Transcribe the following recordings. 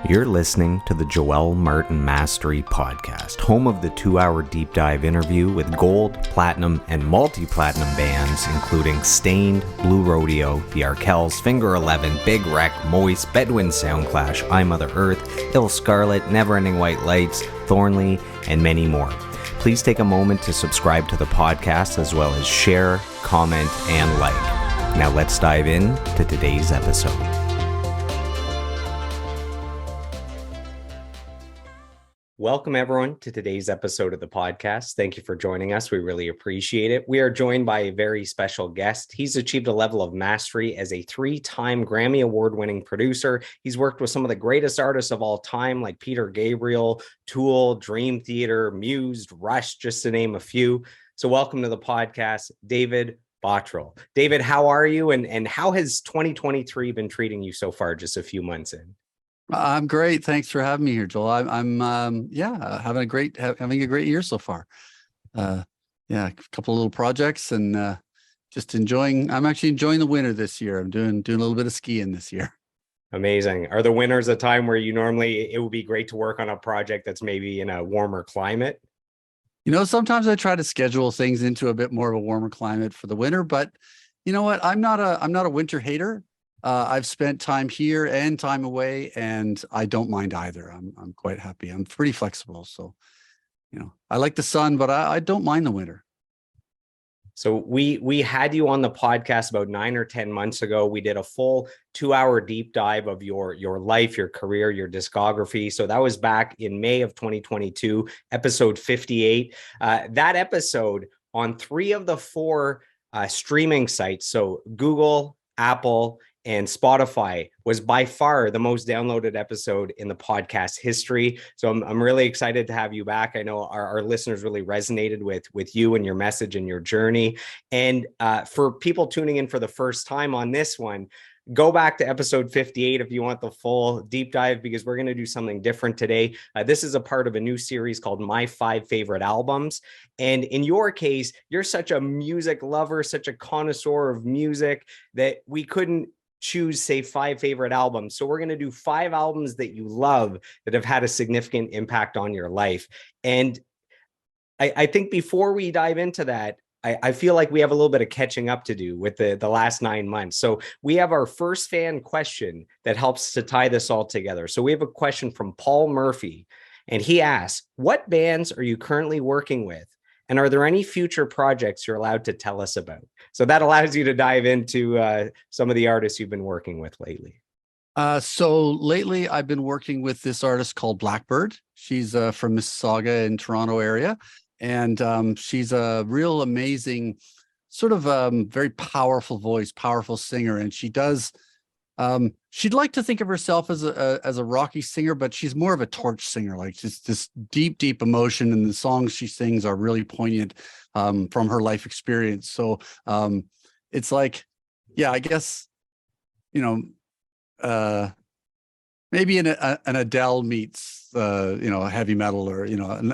You're listening to the Joel Martin Mastery Podcast, home of the 2-hour deep dive interview with gold, platinum, and multi-platinum bands, including Stained, Blue Rodeo, The Arkells, Finger 11, Big Wreck, Moist, Bedouin Soundclash, I Mother Earth, Ill Scarlet, Neverending White Lights, Thornley, and many more. Please take a moment to subscribe to the podcast, as well as share, comment, and like. Now let's dive in to today's episode. Welcome, everyone, to today's episode of the podcast. Thank you for joining us. We really appreciate it. We are joined by a very special guest. He's achieved a level of mastery as a 3-time Grammy Award-winning producer. He's worked with some of the greatest artists of all time, like Peter Gabriel, Tool, Dream Theater, Muse, Rush, just to name a few. So welcome to the podcast, David Bottrill. David, how are you? And how has 2023 been treating you so far, just a few months in? I'm great. Thanks for having me here, Joel. I'm having a great year so far. A couple of little projects and just enjoying. I'm actually enjoying the winter this year. I'm doing a little bit of skiing this year. Amazing. Are the winters a time where you normally it would be great to work on a project that's maybe in a warmer climate? You know, sometimes I try to schedule things into a bit more of a warmer climate for the winter, but you know what? I'm not a winter hater. I've spent time here and time away, and I don't mind either. I'm quite happy. I'm pretty flexible. So, you know, I like the sun, but I don't mind the winter. So we had you on the podcast about 9 or 10 months ago. We did a full 2-hour deep dive of your life, your career, your discography. So that was back in May of 2022, episode 58. That episode on 3 of the 4 streaming sites, so Google, Apple, and Spotify, was by far the most downloaded episode in the podcast history. So I'm really excited to have you back. I know our listeners really resonated with you and your message and your journey. And for people tuning in for the first time on this one, go back to episode 58 if you want the full deep dive, because we're going to do something different today. This is a part of a new series called My 5 Favorite Albums. And in your case, you're such a music lover, such a connoisseur of music, that we couldn't choose, say, 5 favorite albums. So we're going to do 5 albums that you love that have had a significant impact on your life. And I think before we dive into that, I feel like we have a little bit of catching up to do with the last 9 months. So we have our first fan question that helps to tie this all together. So we have a question from Paul Murphy, and he asks, what bands are you currently working with? And are there any future projects you're allowed to tell us about? So that allows you to dive into some of the artists you've been working with lately. So lately I've been working with this artist called Blackbird. She's from Mississauga in Toronto area. And she's a real amazing, sort of very powerful voice, powerful singer. And she does, she'd like to think of herself as a rocky singer, but she's more of a torch singer, like just this deep, deep emotion. And the songs she sings are really poignant from her life experience. So it's like, yeah, I guess, you know, maybe an Adele meets heavy metal, or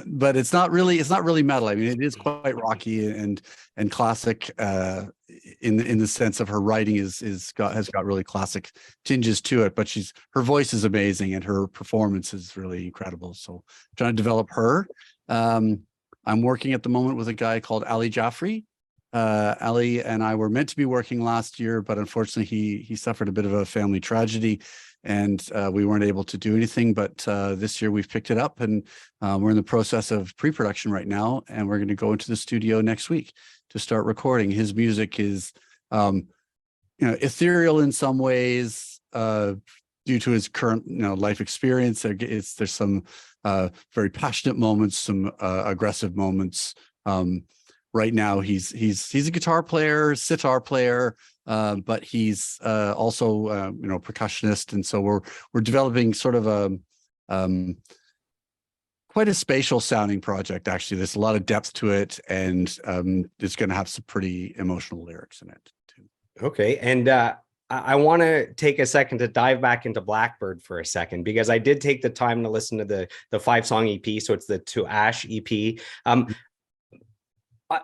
but it's not really metal. I mean, it is quite rocky and classic in the sense of her writing has got really classic tinges to it. But her voice is amazing and her performance is really incredible. So I'm trying to develop her. I'm working at the moment with a guy called Ali Jaffrey. Ali and I were meant to be working last year, but unfortunately he suffered a bit of a family tragedy, and we weren't able to do anything. But this year we've picked it up, and we're in the process of pre-production right now, and we're going to go into the studio next week to start recording. His music is, ethereal in some ways due to his current, life experience. There's some very passionate moments, some aggressive moments. Right now, he's a guitar player, sitar player, but he's also percussionist, and so we're developing sort of a quite a spatial sounding project. Actually, there's a lot of depth to it, and it's going to have some pretty emotional lyrics in it too. Okay, and I want to take a second to dive back into Blackbird for a second, because I did take the time to listen to the 5-song EP. So it's the To Ash EP.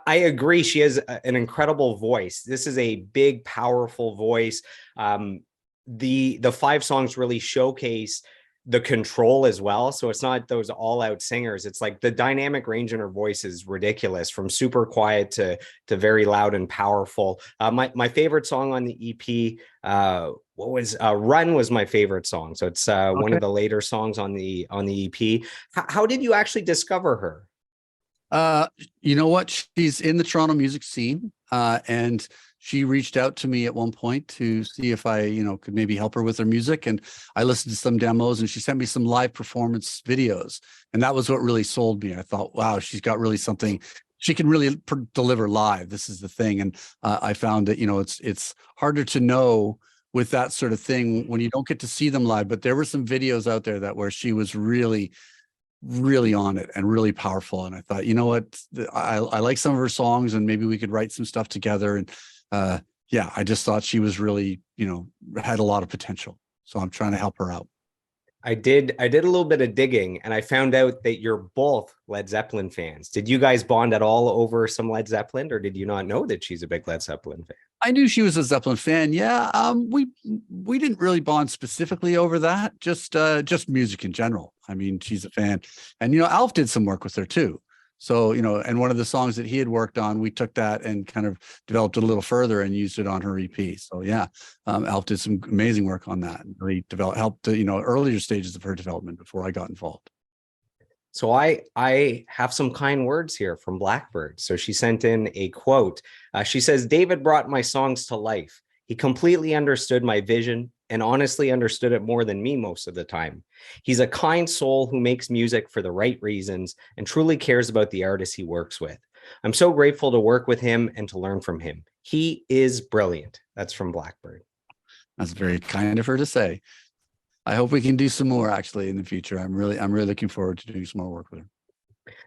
I agree. She has an incredible voice. This is a big, powerful voice. The 5 songs really showcase the control as well. So it's not those all out singers. It's like the dynamic range in her voice is ridiculous, from super quiet to very loud and powerful. My favorite song on the EP, what was Run was my favorite song. So it's one Okay. of the later songs on the EP. How did you actually discover her? You know what? She's in the Toronto music scene, and she reached out to me at one point to see if I, could maybe help her with her music. And I listened to some demos, and she sent me some live performance videos, and that was what really sold me. I thought, wow, she's got really something. She can really deliver live. This is the thing, and I found that it's harder to know with that sort of thing when you don't get to see them live. But there were some videos out there that where she was really on it and really powerful. And I thought, you know what, I like some of her songs, and maybe we could write some stuff together. And yeah, I just thought she was really, had a lot of potential. So I'm trying to help her out. I did a little bit of digging, and I found out that you're both Led Zeppelin fans. Did you guys bond at all over some Led Zeppelin, or did you not know that she's a big Led Zeppelin fan? I knew she was a Zeppelin fan. Yeah. We didn't really bond specifically over that, just music in general. I mean, she's a fan. And Alf did some work with her too. So, and one of the songs that he had worked on, we took that and kind of developed it a little further and used it on her EP. So yeah, Alf did some amazing work on that and really helped earlier stages of her development before I got involved. So I have some kind words here from Blackbird. So she sent in a quote. She says, "David brought my songs to life. He completely understood my vision and honestly understood it more than me most of the time. He's a kind soul who makes music for the right reasons and truly cares about the artists he works with. I'm so grateful to work with him and to learn from him. He is brilliant." That's from Blackbird. That's very kind of her to say. I hope we can do some more actually in the future. I'm really looking forward to doing some more work with her.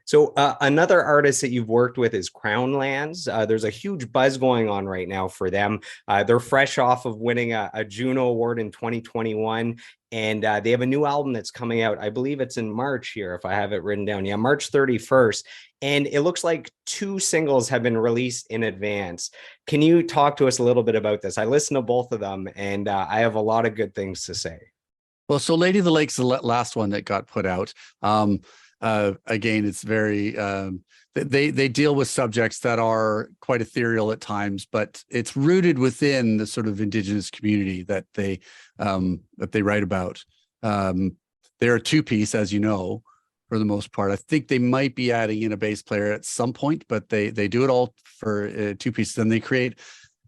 So another artist that you've worked with is Crownlands. There's a huge buzz going on right now for them. They're fresh off of winning a Juno Award in 2021. And they have a new album that's coming out. I believe it's in March here, if I have it written down. Yeah, March 31st. And it looks like 2 singles have been released in advance. Can you talk to us a little bit about this? I listened to both of them, and I have a lot of good things to say. Well, so Lady of the Lake's the last one that got put out. Again, it's very they deal with subjects that are quite ethereal at times, but it's rooted within the sort of Indigenous community that they write about. They're a 2-piece, as you know, for the most part. I think they might be adding in a bass player at some point, but they do it all for 2 pieces, and they create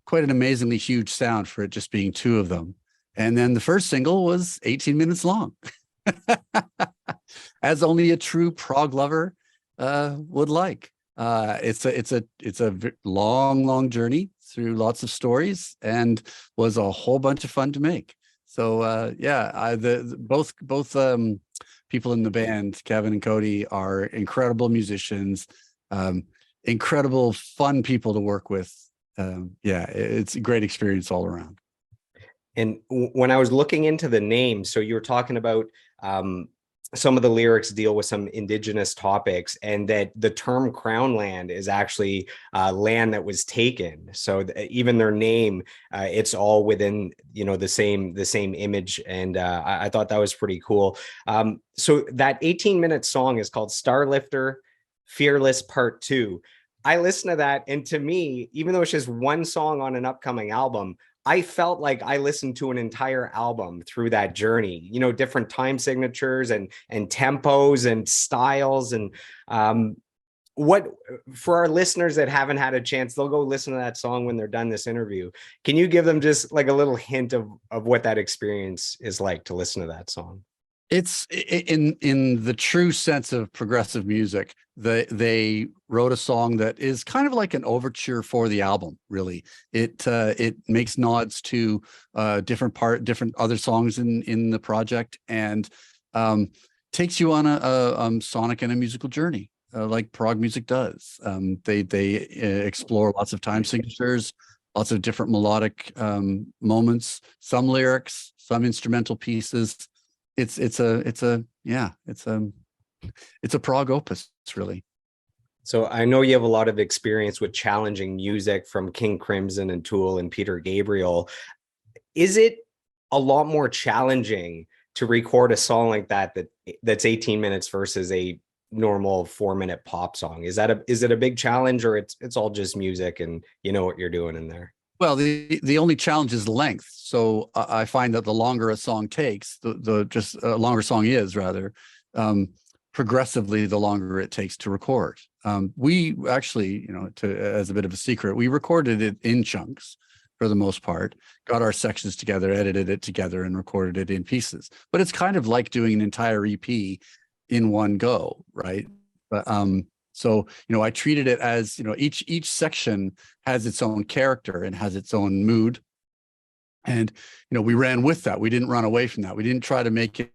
quite an amazingly huge sound for it just being 2 of them. And then the first single was 18 minutes long, as only a true prog lover would like. It's a long journey through lots of stories, and was a whole bunch of fun to make. So yeah, both people in the band, Kevin and Cody, are incredible musicians, incredible fun people to work with. Yeah, it's a great experience all around. And when I was looking into the name, so you were talking about some of the lyrics deal with some Indigenous topics, and that the term Crown Land is actually land that was taken. So even their name, it's all within the same image, and I thought that was pretty cool. So that 18-minute song is called Starlifter Fearless Part 2. I listened to that, and to me, even though it's just one song on an upcoming album, I felt like I listened to an entire album through that journey, different time signatures and tempos and styles. And what, for our listeners that haven't had a chance, they'll go listen to that song when they're done this interview. Can you give them just like a little hint of what that experience is like to listen to that song? It's in the true sense of progressive music. They wrote a song that is kind of like an overture for the album. Really, it makes nods to different other songs in the project, and takes you on a sonic and a musical journey, like prog music does. They explore lots of time signatures, lots of different melodic moments, some lyrics, some instrumental pieces. It's a prog opus, really. So I know you have a lot of experience with challenging music from King Crimson and Tool and Peter Gabriel. Is it a lot more challenging to record a song like that's 18 minutes versus a normal 4-minute pop song? Is it a big challenge, or it's all just music and you know what you're doing in there? Well, the only challenge is length. So I find that the longer a song takes, the just longer song is rather, progressively the longer it takes to record. We actually, as a bit of a secret, we recorded it in chunks for the most part, got our sections together, edited it together, and recorded it in pieces. But it's kind of like doing an entire EP in one go, right? But so I treated it as each section has its own character and has its own mood, and we ran with that. We didn't run away from that. We didn't try to make it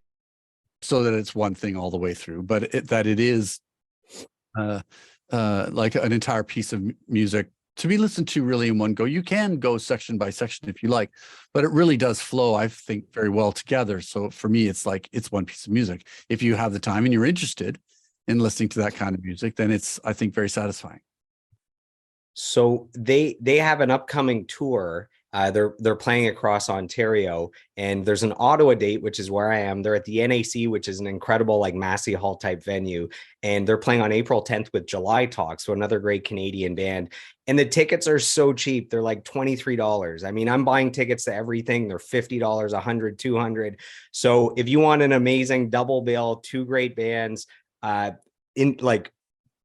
so that it's one thing all the way through, but it is like an entire piece of music to be listened to really in one go. You can go section by section if you like, but it really does flow, I think, very well together. So for me, it's like it's one piece of music. If you have the time and you're interested in listening to that kind of music, then it's, I think, very satisfying. So they have an upcoming tour. They're playing across Ontario, and there's an Ottawa date, which is where I am. They're at the NAC, which is an incredible like Massey Hall type venue, and they're playing on April 10th with July Talk, so another great Canadian band. And the tickets are so cheap; they're like $23. I mean, I'm buying tickets to everything. They're $50, $100, $200. So if you want an amazing double bill, two great bands, in like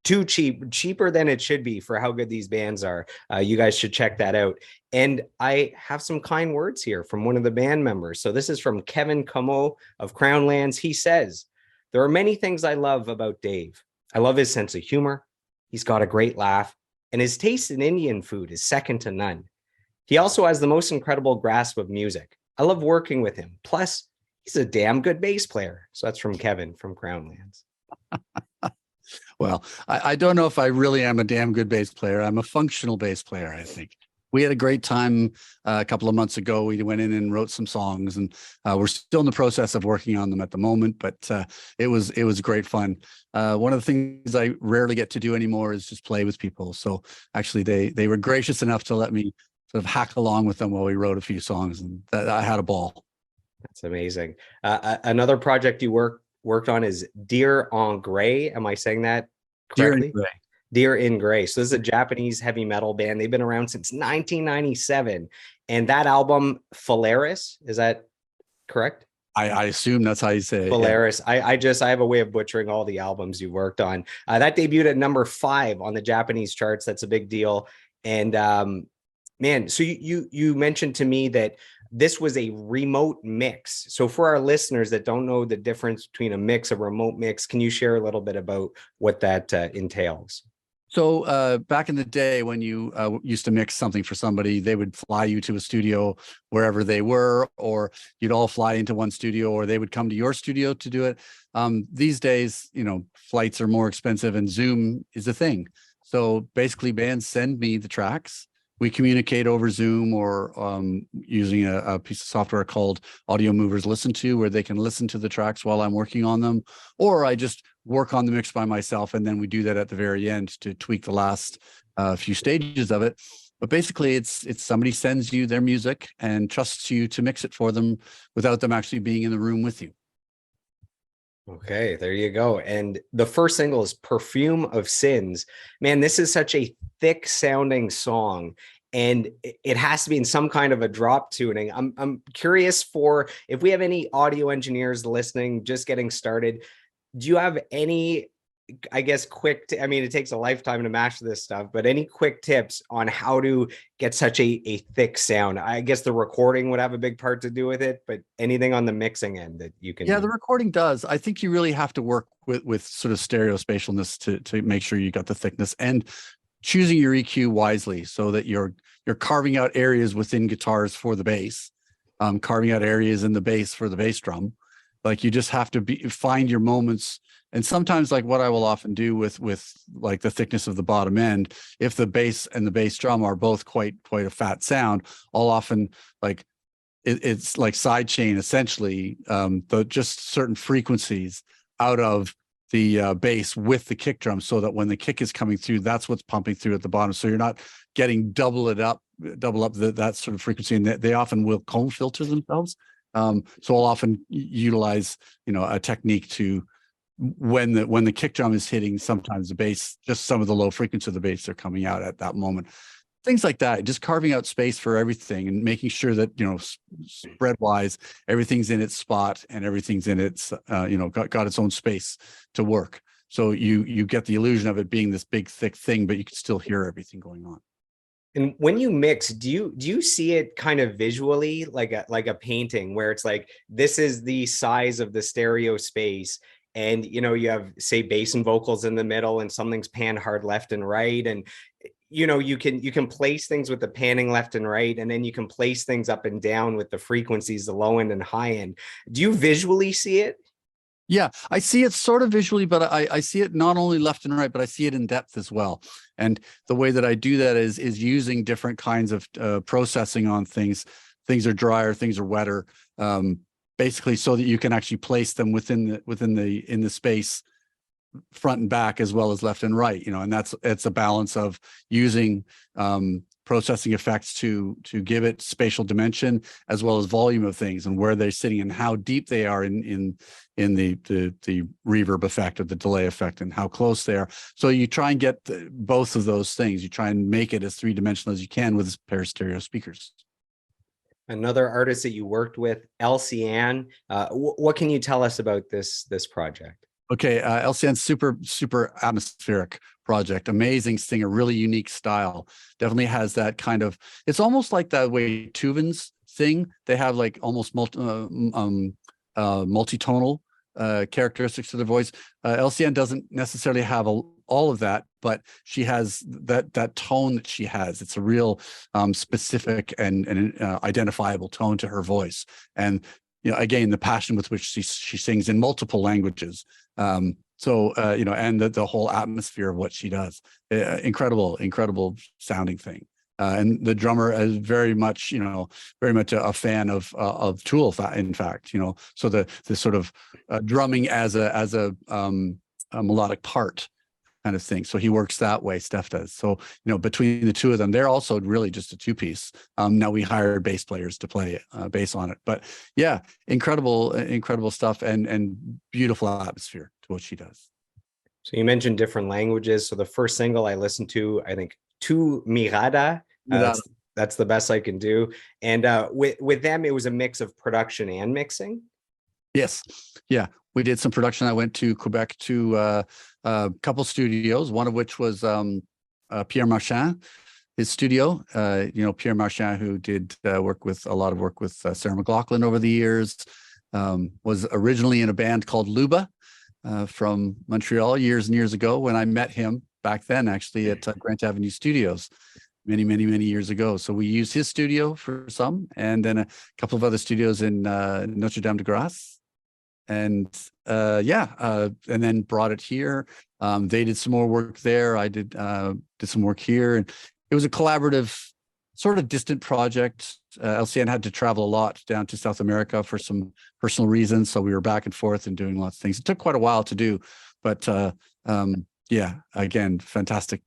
too cheaper than it should be for how good these bands are. You guys should check that out. And I have some kind words here from one of the band members. So this is from Kevin Como of Crown Lands. He says, there are many things I love about Dave. I love his sense of humor. He's got a great laugh, and his taste in Indian food is second to none. He also has the most incredible grasp of music. I love working with him. Plus, he's a damn good bass player. So that's from Kevin from Crown Lands. Well, I don't know if I really am a damn good bass player. I'm a functional bass player, I think. We had a great time a couple of months ago. We went in and wrote some songs, and we're still in the process of working on them at the moment, but it was great fun. One of the things I rarely get to do anymore is just play with people. So actually they were gracious enough to let me sort of hack along with them while we wrote a few songs, and I had a ball. That's amazing. Another project you worked on is Deer en Gray. Am I saying that correctly? Deer in Gray. So this is a Japanese heavy metal band. They've been around since 1997. And that album, Polaris, is that correct? I assume that's how you say it. Polaris. Yeah. I have a way of butchering all the albums you worked on. That debuted at number 5 on the Japanese charts. That's a big deal. And man, so you mentioned to me that this was a remote mix. So for our listeners that don't know the difference between a mix, a remote mix, can you share a little bit about what that entails? So back in the day when you used to mix something for somebody, they would fly you to a studio wherever they were, or you'd all fly into one studio, or they would come to your studio to do it. These days, flights are more expensive and Zoom is a thing. So basically bands send me the tracks. We communicate over Zoom or using a piece of software called Audio Movers Listen To, where they can listen to the tracks while I'm working on them, or I just work on the mix by myself, and then we do that at the very end to tweak the last few stages of it. But basically, it's somebody sends you their music and trusts you to mix it for them without them actually being in the room with you. Okay, there you go. And the first single is Perfume of Sins. Man, this is such a thick sounding song, and it has to be in some kind of a drop tuning. I'm curious for if we have any audio engineers listening, just getting started. Do you have any, I guess, I mean, it takes a lifetime to master this stuff, but any quick tips on how to get such a thick sound? I guess the recording would have a big part to do with it, but anything on the mixing end that you can? Yeah, the recording does. I think you really have to work with sort of stereo spatialness to make sure you got the thickness, and choosing your EQ wisely so that you're carving out areas within guitars for the bass, carving out areas in the bass for the bass drum. Like you just have to find your moments. And sometimes, like what I will often do with like the thickness of the bottom end, if the bass and the bass drum are both quite a fat sound, I'll often like it's like sidechain essentially, just certain frequencies out of the bass with the kick drum, so that when the kick is coming through, that's what's pumping through at the bottom. So you're not getting double up that sort of frequency. And they often will comb filter themselves. So I'll often utilize, a technique to when the kick drum is hitting, sometimes the bass, just some of the low frequency of the bass are coming out at that moment. Things like that, just carving out space for everything and making sure that, spread wise, everything's in its spot and everything's in its, got its own space to work. So you get the illusion of it being this big, thick thing, but you can still hear everything going on. And when you mix, do you see it kind of visually like a painting where it's like, this is the size of the stereo space, and you have, say, bass and vocals in the middle, and something's panned hard left and right, and you can place things with the panning left and right, and then you can place things up and down with the frequencies, the low end and high end. Do you visually see it? Yeah, I see it sort of visually, but I see it not only left and right, but I see it in depth as well. And the way that I do that is using different kinds of processing on things. Things are drier, things are wetter, basically, so that you can actually place them in the space, front and back, as well as left and right. And it's a balance of using processing effects to give it spatial dimension, as well as volume of things and where they're sitting and how deep they are in the reverb effect or the delay effect and how close they are. So you try and get both of those things. You try and make it as three-dimensional as you can with a pair of stereo speakers. Another artist that you worked with, LCN. What can you tell us about this project? Okay, LCN's super atmospheric project. Amazing singer, really unique style. Definitely has that kind of. It's almost like the way Tuvans sing. They have like almost multitonal characteristics to their voice. LCN doesn't necessarily have all of that, but she has that tone that she has. It's a real specific and identifiable tone to her voice. And again, the passion with which she sings in multiple languages. And the whole atmosphere of what she does, incredible sounding thing. And the drummer is very much a fan of Tool, in fact. So the sort of drumming as a melodic part kind of thing. So he works that way, Steph does. So, between the two of them, they're also really just a two-piece. Now we hire bass players to play bass on it. But yeah, incredible stuff and beautiful atmosphere to what she does. So you mentioned different languages. So the first single I listened to, I think, Tu Mirada. That's the best I can do. And with them, it was a mix of production and mixing. Yes. Yeah. We did some production. I went to Quebec to a couple studios, one of which was Pierre Marchand, his studio. Pierre Marchand, who did a lot of work with Sarah McLachlan over the years, was originally in a band called Luba from Montreal years and years ago, when I met him back then, actually, at Grant Avenue Studios many years ago. So we used his studio for some, and then a couple of other studios in Notre Dame de Grace. And and then brought it here. They did some more work there. I did some work here, and it was a collaborative, sort of distant project. LCN had to travel a lot down to South America for some personal reasons, so we were back and forth and doing lots of things. It took quite a while to do, but again, fantastic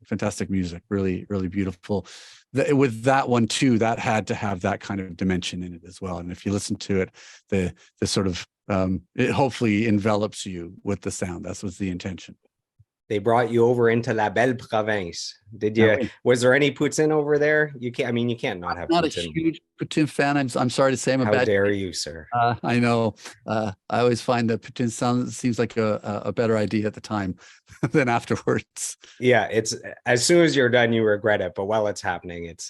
music, really beautiful. With that one too, that had to have that kind of dimension in it as well. And if you listen to it, the sort of it hopefully envelops you with the sound. That was the intention. They brought you over into La Belle Province. Did you? Was there any poutine over there? You can't not have. I'm not a huge poutine fan. I'm sorry to say, I'm a bad. How dare you, sir? I know. I always find that poutine seems like a better idea at the time than afterwards. Yeah, it's as soon as you're done, you regret it. But while it's happening, it's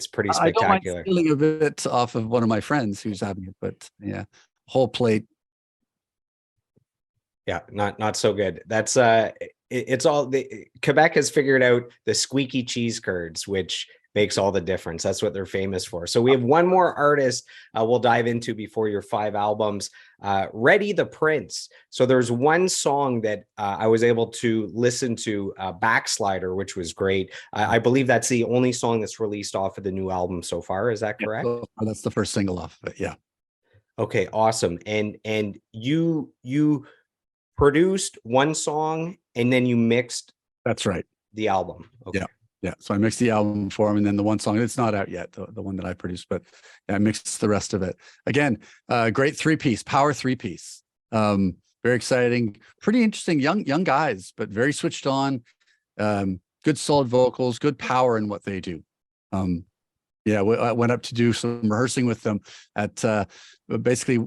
pretty spectacular. I don't mind stealing a bit off of one of my friends who's having it, but yeah, whole plate. Yeah, not so good. That's it's all Quebec has figured out the squeaky cheese curds, which makes all the difference. That's what they're famous for. So we have one more artist we'll dive into before your 5 albums. Reddy the Prince. So there's one song that I was able to listen to, Backslider, which was great. I believe that's the only song that's released off of the new album so far. Is that correct? Yeah, that's the first single off of it. Yeah. Okay, awesome. And you produced one song and then you mixed. That's right. The album. Okay. Yeah, so I mixed the album for him, and then the one song, it's not out yet, the one that I produced, but yeah, I mixed the rest of it. Again, great three-piece, power three-piece. Very exciting, pretty interesting, young guys, but very switched on. Good solid vocals, good power in what they do. Yeah, I went up to do some rehearsing with them at basically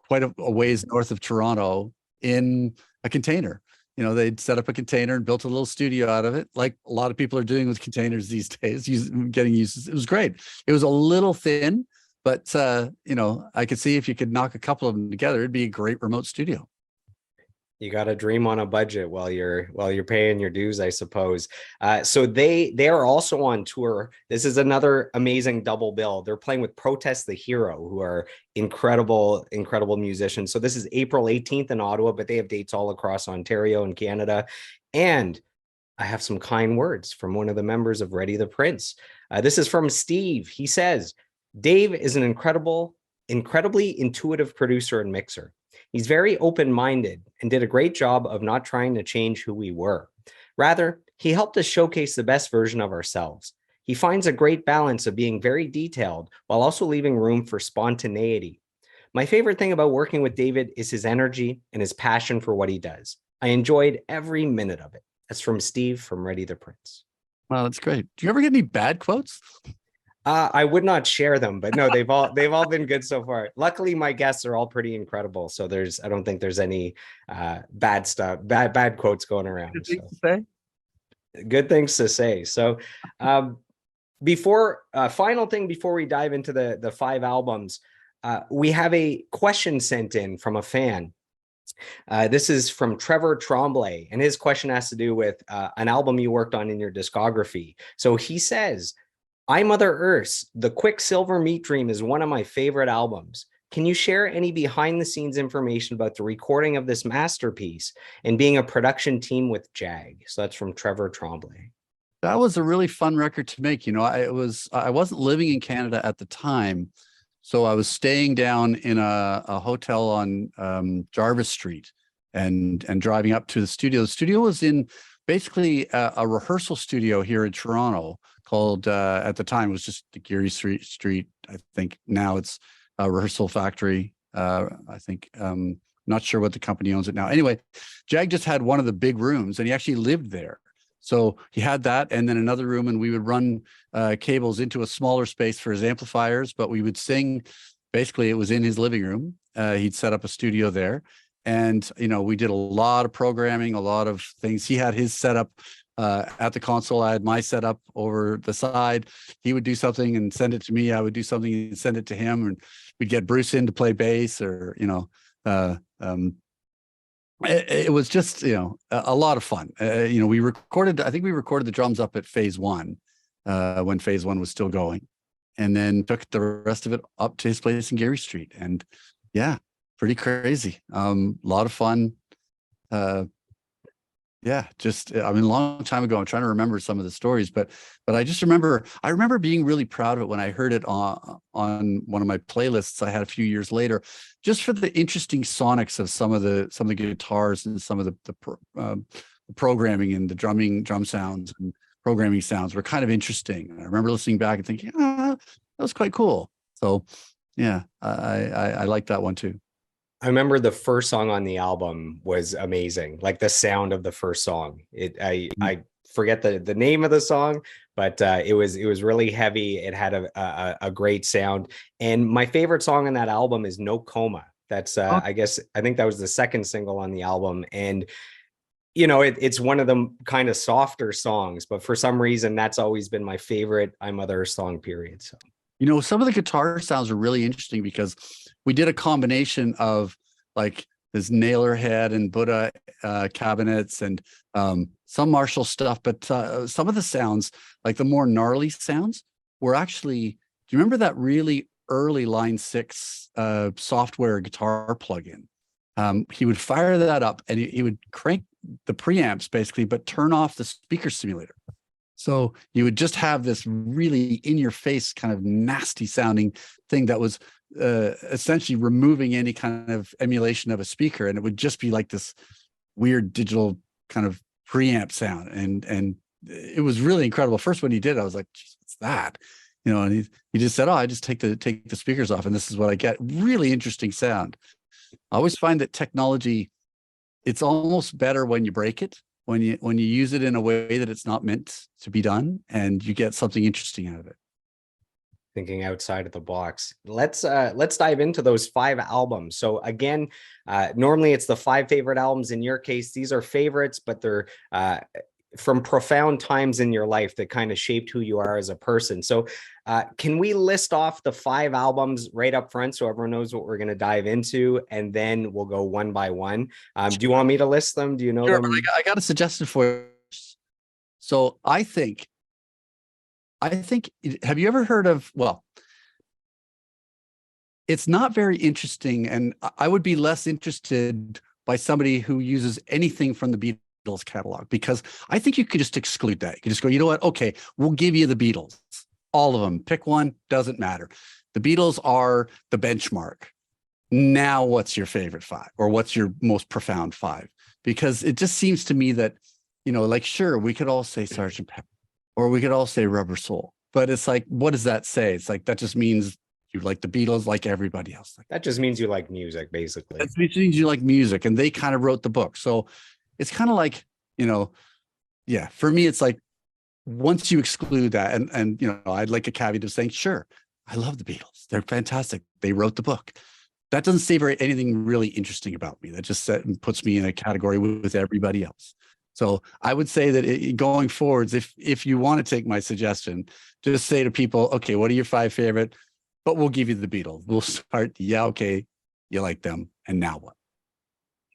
quite a ways north of Toronto in a container. They'd set up a container and built a little studio out of it, like a lot of people are doing with containers these days, getting used. It was great. It was a little thin, but I could see if you could knock a couple of them together, it'd be a great remote studio. You got to dream on a budget while you're paying your dues, I suppose. So they are also on tour. This is another amazing double bill. They're playing with Protest the Hero, who are incredible musicians. So this is April 18th in Ottawa, but they have dates all across Ontario and Canada. And I have some kind words from one of the members of Ready the Prince. This is from Steve. He says, Dave is an incredibly intuitive producer and mixer. He's very open-minded and did a great job of not trying to change who we were. Rather, he helped us showcase the best version of ourselves. He finds a great balance of being very detailed while also leaving room for spontaneity. My favorite thing about working with David is his energy and his passion for what he does. I enjoyed every minute of it. That's from Steve from Ready the Prince. Wow, that's great. Do you ever get any bad quotes? I would not share them, but no, they've all been good so far. Luckily, my guests are all pretty incredible, so I don't think there's any bad stuff, bad quotes going around. Good things to say. Good things to say. So, final thing before we dive into the 5 albums, we have a question sent in from a fan. This is from Trevor Tremblay, and his question has to do with an album you worked on in your discography. So he says, I Mother Earth, The Quicksilver Meat Dream is one of my favorite albums. Can you share any behind the scenes information about the recording of this masterpiece and being a production team with Jag? So that's from Trevor Tremblay. That was a really fun record to make. I wasn't living in Canada at the time, so I was staying down in a hotel on Jarvis Street and driving up to the studio. The studio was in basically a rehearsal studio here in Toronto called, at the time, it was just the Geary Street. I think now it's a rehearsal factory. I think, not sure what the company owns it now. Anyway, Jag just had one of the big rooms and he actually lived there. So he had that and then another room, and we would run cables into a smaller space for his amplifiers, but we would sing. Basically, it was in his living room. He'd set up a studio there. And, we did a lot of programming, a lot of things. He had his setup at the console. I had my setup over the side. He would do something and send it to me. I would do something and send it to him. And we'd get Bruce in to play bass, or, it was just, a lot of fun. I think we recorded the drums up at Phase 1 when Phase 1 was still going, and then took the rest of it up to his place in Geary Street. And yeah, pretty crazy. A lot of fun. A long time ago. I'm trying to remember some of the stories, but I just remember being really proud of it when I heard it on one of my playlists I had a few years later, just for the interesting sonics of some of the guitars and some of the programming and the drum sounds and programming sounds were kind of interesting. And I remember listening back and thinking, that was quite cool. So yeah, I like that one too. I remember the first song on the album was amazing. Like the sound of the first song. I forget the name of the song, but it was really heavy. It had a great sound. And my favorite song on that album is No Coma. That's I think that was the second single on the album. And it's one of the kind of softer songs, but for some reason that's always been my favorite I'm Mother Earth song, period. So some of the guitar sounds are really interesting because we did a combination of like this Naylor head and Buddha cabinets and some Marshall stuff, but some of the sounds, like the more gnarly sounds, were actually, do you remember that really early Line 6 software guitar plugin? He would fire that up and he would crank the preamps basically, but turn off the speaker simulator. So you would just have this really in-your-face kind of nasty sounding thing that was essentially removing any kind of emulation of a speaker, and it would just be like this weird digital kind of preamp sound. And it was really incredible. First, when he did, I was like, what's that? And he just said, oh, I just take the speakers off and this is what I get. Really interesting sound. I always find that technology, it's almost better when you break it, when you use it in a way that it's not meant to be done, and you get something interesting out of it. Thinking outside of the box. Let's dive into those 5 albums. So again, normally it's the 5 favorite albums. In your case, these are favorites, but they're from profound times in your life that kind of shaped who you are as a person. So can we list off the 5 albums right up front so everyone knows what we're going to dive into, and then we'll go one by one? Do you want me to list them? Do you know them? I got a suggestion for you. So I think, have you ever heard of, well, it's not very interesting, and I would be less interested by somebody who uses anything from the Beatles catalog, because I think you could just exclude that. You could just go, you know what? Okay, we'll give you the Beatles, all of them. Pick one, doesn't matter. The Beatles are the benchmark. Now, what's your favorite 5, or what's your most profound 5? Because it just seems to me that, like, sure, we could all say Sgt. Pepper, or we could all say Rubber Soul, but it's like, what does that say? It's like, that just means you like the Beatles like everybody else. Like, that just means you like music, basically. That means you like music, and they kind of wrote the book. So it's kind of like, yeah, for me, it's like, once you exclude that, and I'd like a caveat of saying, sure, I love the Beatles. They're fantastic. They wrote the book. That doesn't say anything really interesting about me. That just puts me in a category with everybody else. So I would say that going forwards, if you want to take my suggestion, just say to people, okay, what are your 5 favorite? But we'll give you the Beatles. We'll start, yeah, okay, you like them, and now what?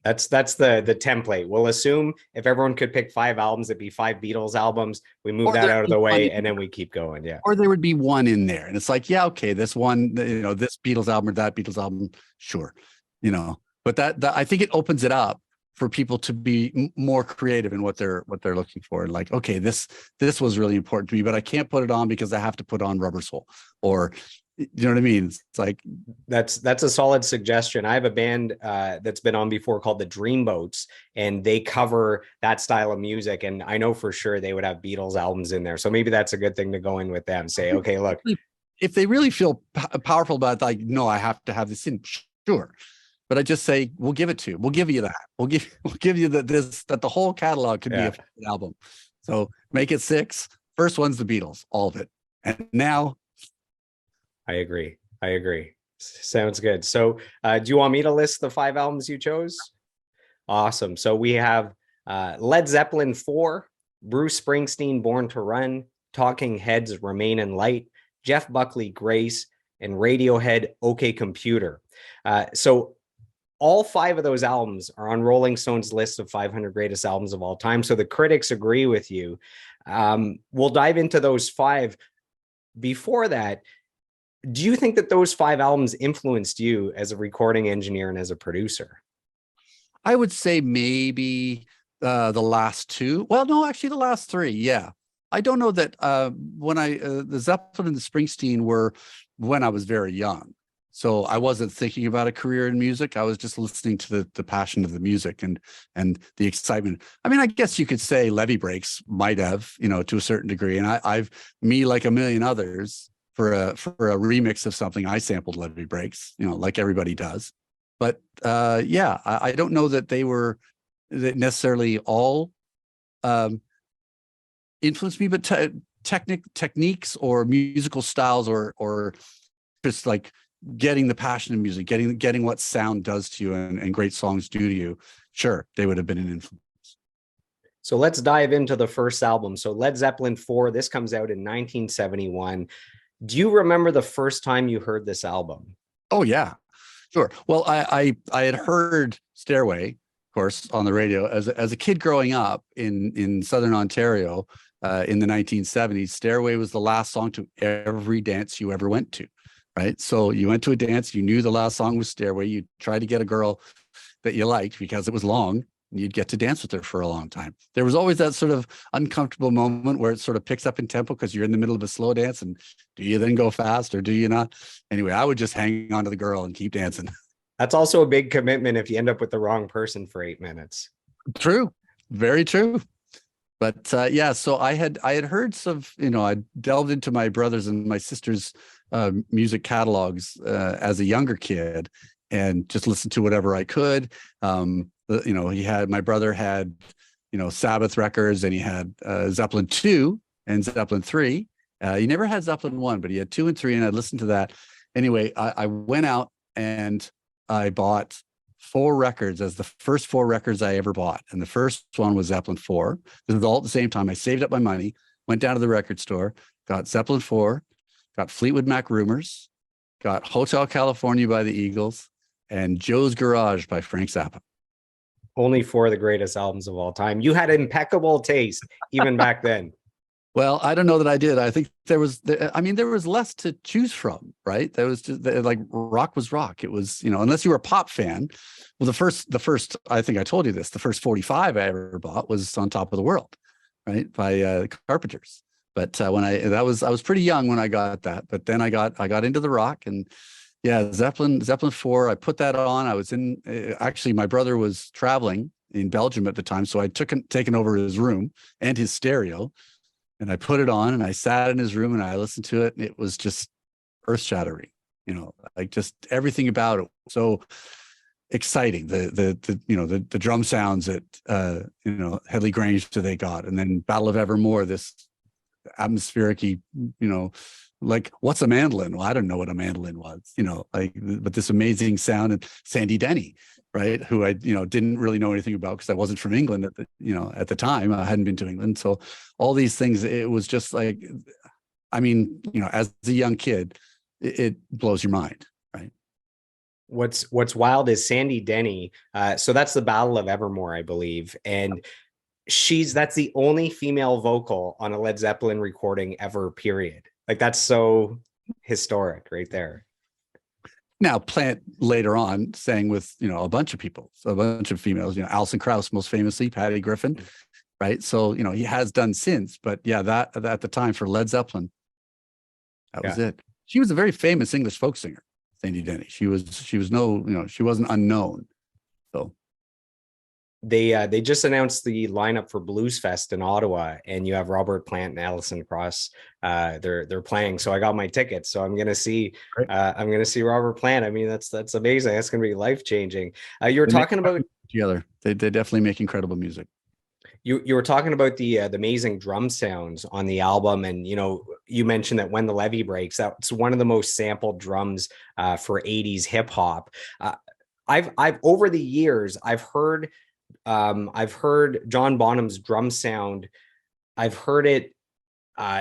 That's the template. We'll assume if everyone could pick 5 albums, it'd be 5 Beatles albums. We move that out of the way, and then we keep going. Yeah. Or there would be one in there, and it's like, yeah, okay, this one, this Beatles album or that Beatles album, sure, But that I think it opens it up for people to be more creative in what they're looking for. And like, okay, this was really important to me, but I can't put it on because I have to put on Rubber Soul, or you know what I mean? It's like, that's a solid suggestion. I have a band that's been on before called the Dreamboats, and they cover that style of music. And I know for sure they would have Beatles albums in there. So maybe that's a good thing to go in with them. Say, okay, look, if they really feel powerful about it, like, no, I have to have this in, sure. But I just say, we'll give it to you. We'll give you that. We'll give you that the whole catalog could be a album. So make it 6. First one's the Beatles, all of it. And now, I agree. Sounds good. So do you want me to list the 5 albums you chose? Awesome. So we have Led Zeppelin 4, Bruce Springsteen, Born to Run, Talking Heads, Remain in Light, Jeff Buckley, Grace, and Radiohead, OK Computer. So all 5 of those albums are on Rolling Stone's list of 500 greatest albums of all time. So the critics agree with you. We'll dive into those 5. Before that, do you think that those 5 albums influenced you as a recording engineer and as a producer? I would say maybe the last 2. Well, no, actually the last 3. Yeah. I don't know that when the Zeppelin and the Springsteen were when I was very young. So I wasn't thinking about a career in music. I was just listening to the passion of the music and the excitement. I mean, I guess you could say Levee Breaks might have, to a certain degree. And I've like a million others, for a remix of something, I sampled Levee Breaks, like everybody does. But yeah, I don't know that they were necessarily all influenced me, but techniques or musical styles or just like getting the passion in music, getting what sound does to you and great songs do to you. Sure, they would have been an influence. So let's dive into the first album. So Led Zeppelin 4, this comes out in 1971. Do you remember the first time you heard this album? Oh yeah, sure. Well, I had heard Stairway, of course, on the radio as a kid growing up in Southern Ontario in the 1970s. Stairway was the last song to every dance you ever went to, right? So you went to a dance, you knew the last song was Stairway. You tried to get a girl that you liked because it was long. You'd get to dance with her for a long time. There was always that sort of uncomfortable moment where it sort of picks up in tempo because you're in the middle of a slow dance, and do you then go fast or do you not? Anyway, I would just hang on to the girl and keep dancing. That's also a big commitment if you end up with the wrong person for 8 minutes. True. Very true. But yeah, so I had heard some, I delved into my brothers and my sisters' music catalogs as a younger kid, and just listened to whatever I could. My brother had, Sabbath records, and he had Zeppelin 2 and Zeppelin 3. He never had Zeppelin 1, but he had 2 and 3, and I listened to that. Anyway, I went out and I bought 4 records as the first 4 records I ever bought. And the first one was Zeppelin 4. This was all at the same time. I saved up my money, went down to the record store, got Zeppelin 4, got Fleetwood Mac Rumors, got Hotel California by the Eagles, and Joe's Garage by Frank Zappa. Only 4 of the greatest albums of all time. You had impeccable taste even back then. Well, I don't know that I did. I think there was less to choose from, right? There was just like rock was rock. It was, unless you were a pop fan. Well, the first, I think I told you this, the first 45 I ever bought was On Top of the World, right? By Carpenters. But I was pretty young when I got that, but then I got into the rock, and yeah, Zeppelin 4, I put that on. I was actually, my brother was traveling in Belgium at the time. So I'd taken over his room and his stereo. And I put it on, and I sat in his room and I listened to it, and it was just earth shattering, like just everything about it. So exciting. The drum sounds that, Headley Grange they got, and then Battle of Evermore, this atmospheric-y, like, what's a mandolin? Well, I don't know what a mandolin was, but this amazing sound. And Sandy Denny, right, who I didn't really know anything about because I wasn't from England at the time. I hadn't been to England, so all these things, it was just like, as a young kid, it blows your mind, right? What's wild is Sandy Denny. So that's the Battle of Evermore, I believe, and that's the only female vocal on a Led Zeppelin recording ever, period. Like, that's so historic right there. Now, Plant later on sang with, a bunch of people, so a bunch of females, Alison Krauss, most famously, Patty Griffin, right? So, he has done since, but yeah, that at the time for Led Zeppelin, that was it. She was a very famous English folk singer, Sandy Denny. She wasn't unknown. So they just announced the lineup for Blues Fest in Ottawa, and you have Robert Plant and Alison Krauss. They're playing, so I got my tickets. So I'm gonna see Robert Plant. I mean, that's amazing. That's gonna be life changing. You were talking about together. They definitely make incredible music. You were talking about the amazing drum sounds on the album, and you mentioned that When the Levee Breaks, that's one of the most sampled drums for 80s hip hop. I've over the years I've heard John Bonham's drum sound. I've heard it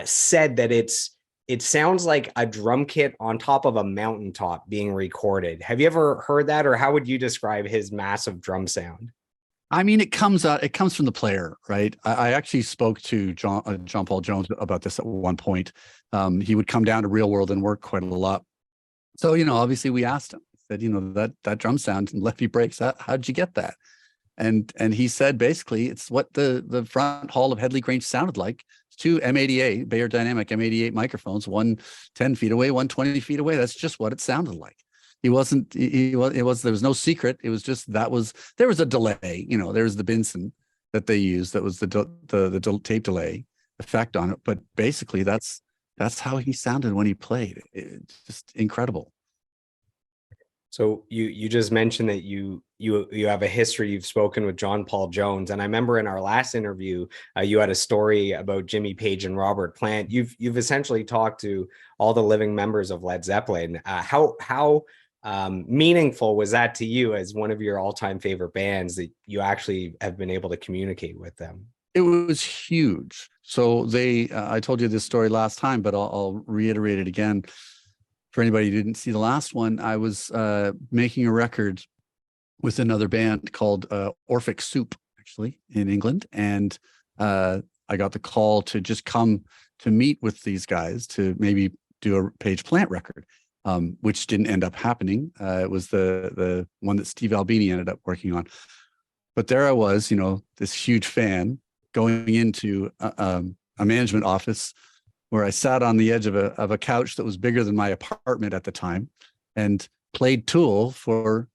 said that it sounds like a drum kit on top of a mountaintop being recorded. Have you ever heard that, or how would you describe his massive drum sound? I mean, it comes from the player, right? I actually spoke to John Paul Jones about this at one point. He would come down to Real World and work quite a lot. So, obviously we asked him, said, that drum sound and Levee Breaks, how'd you get that? And he said, basically, it's what the front hall of Headley Grange sounded like. 2 M88, Bayer Dynamic M88 microphones, one 10 feet away, one 20 feet away. That's just what it sounded like. There was no secret. It was just, there was a delay, there was the Benson that they used. That was the tape delay effect on it. But basically that's how he sounded when he played. It's just incredible. So you just mentioned that you have a history. You've spoken with John Paul Jones, and I remember in our last interview, you had a story about Jimmy Page and Robert Plant. You've essentially talked to all the living members of Led Zeppelin. How meaningful was that to you as one of your all-time favorite bands that you actually have been able to communicate with them? It was huge. So I told you this story last time, but I'll reiterate it again. For anybody who didn't see the last one, I was making a record with another band called Orphic Soup, actually, in England. And I got the call to just come to meet with these guys to maybe do a Page Plant record, which didn't end up happening. It was the one that Steve Albini ended up working on. But there I was, this huge fan going into a management office where I sat on the edge of a couch that was bigger than my apartment at the time and played Tool for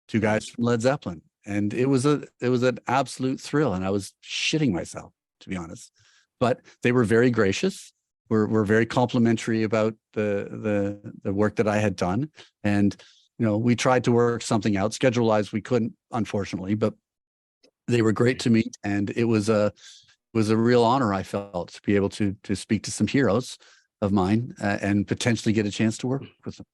2 guys from Led Zeppelin. And it was an absolute thrill, and I was shitting myself. to be honest. But they were very gracious. Were very complimentary about the work that I had done, and we tried to work something out. Schedule-wise, we couldn't, unfortunately, but they were great to meet, and it was a real honor, I felt, to be able to speak to some heroes of mine and potentially get a chance to work with them.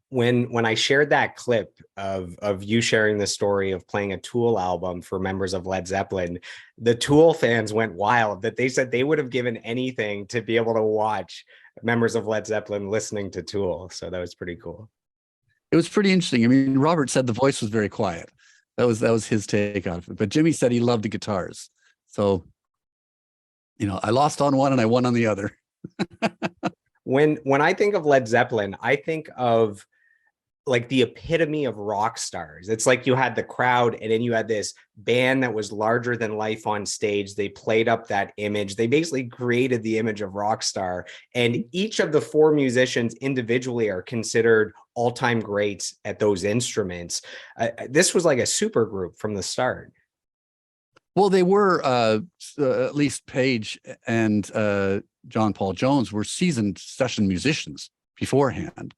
When I shared that clip of you sharing the story of playing a Tool album for members of Led Zeppelin, the Tool fans went wild, that they said they would have given anything to be able to watch members of Led Zeppelin listening to Tool. So that was pretty cool. It was pretty interesting. I mean, Robert said the voice was very quiet. That was his take on it. But Jimmy said he loved the guitars. So, I lost on one and I won on the other. When I think of Led Zeppelin, I think of like the epitome of rock stars. It's like you had the crowd and then you had this band that was larger than life on stage. They played up that image. They basically created the image of rock star. And each of the four musicians individually are considered all-time greats at those instruments. This was like a super group from the start. Well, they were, at least Page and John Paul Jones were seasoned session musicians beforehand.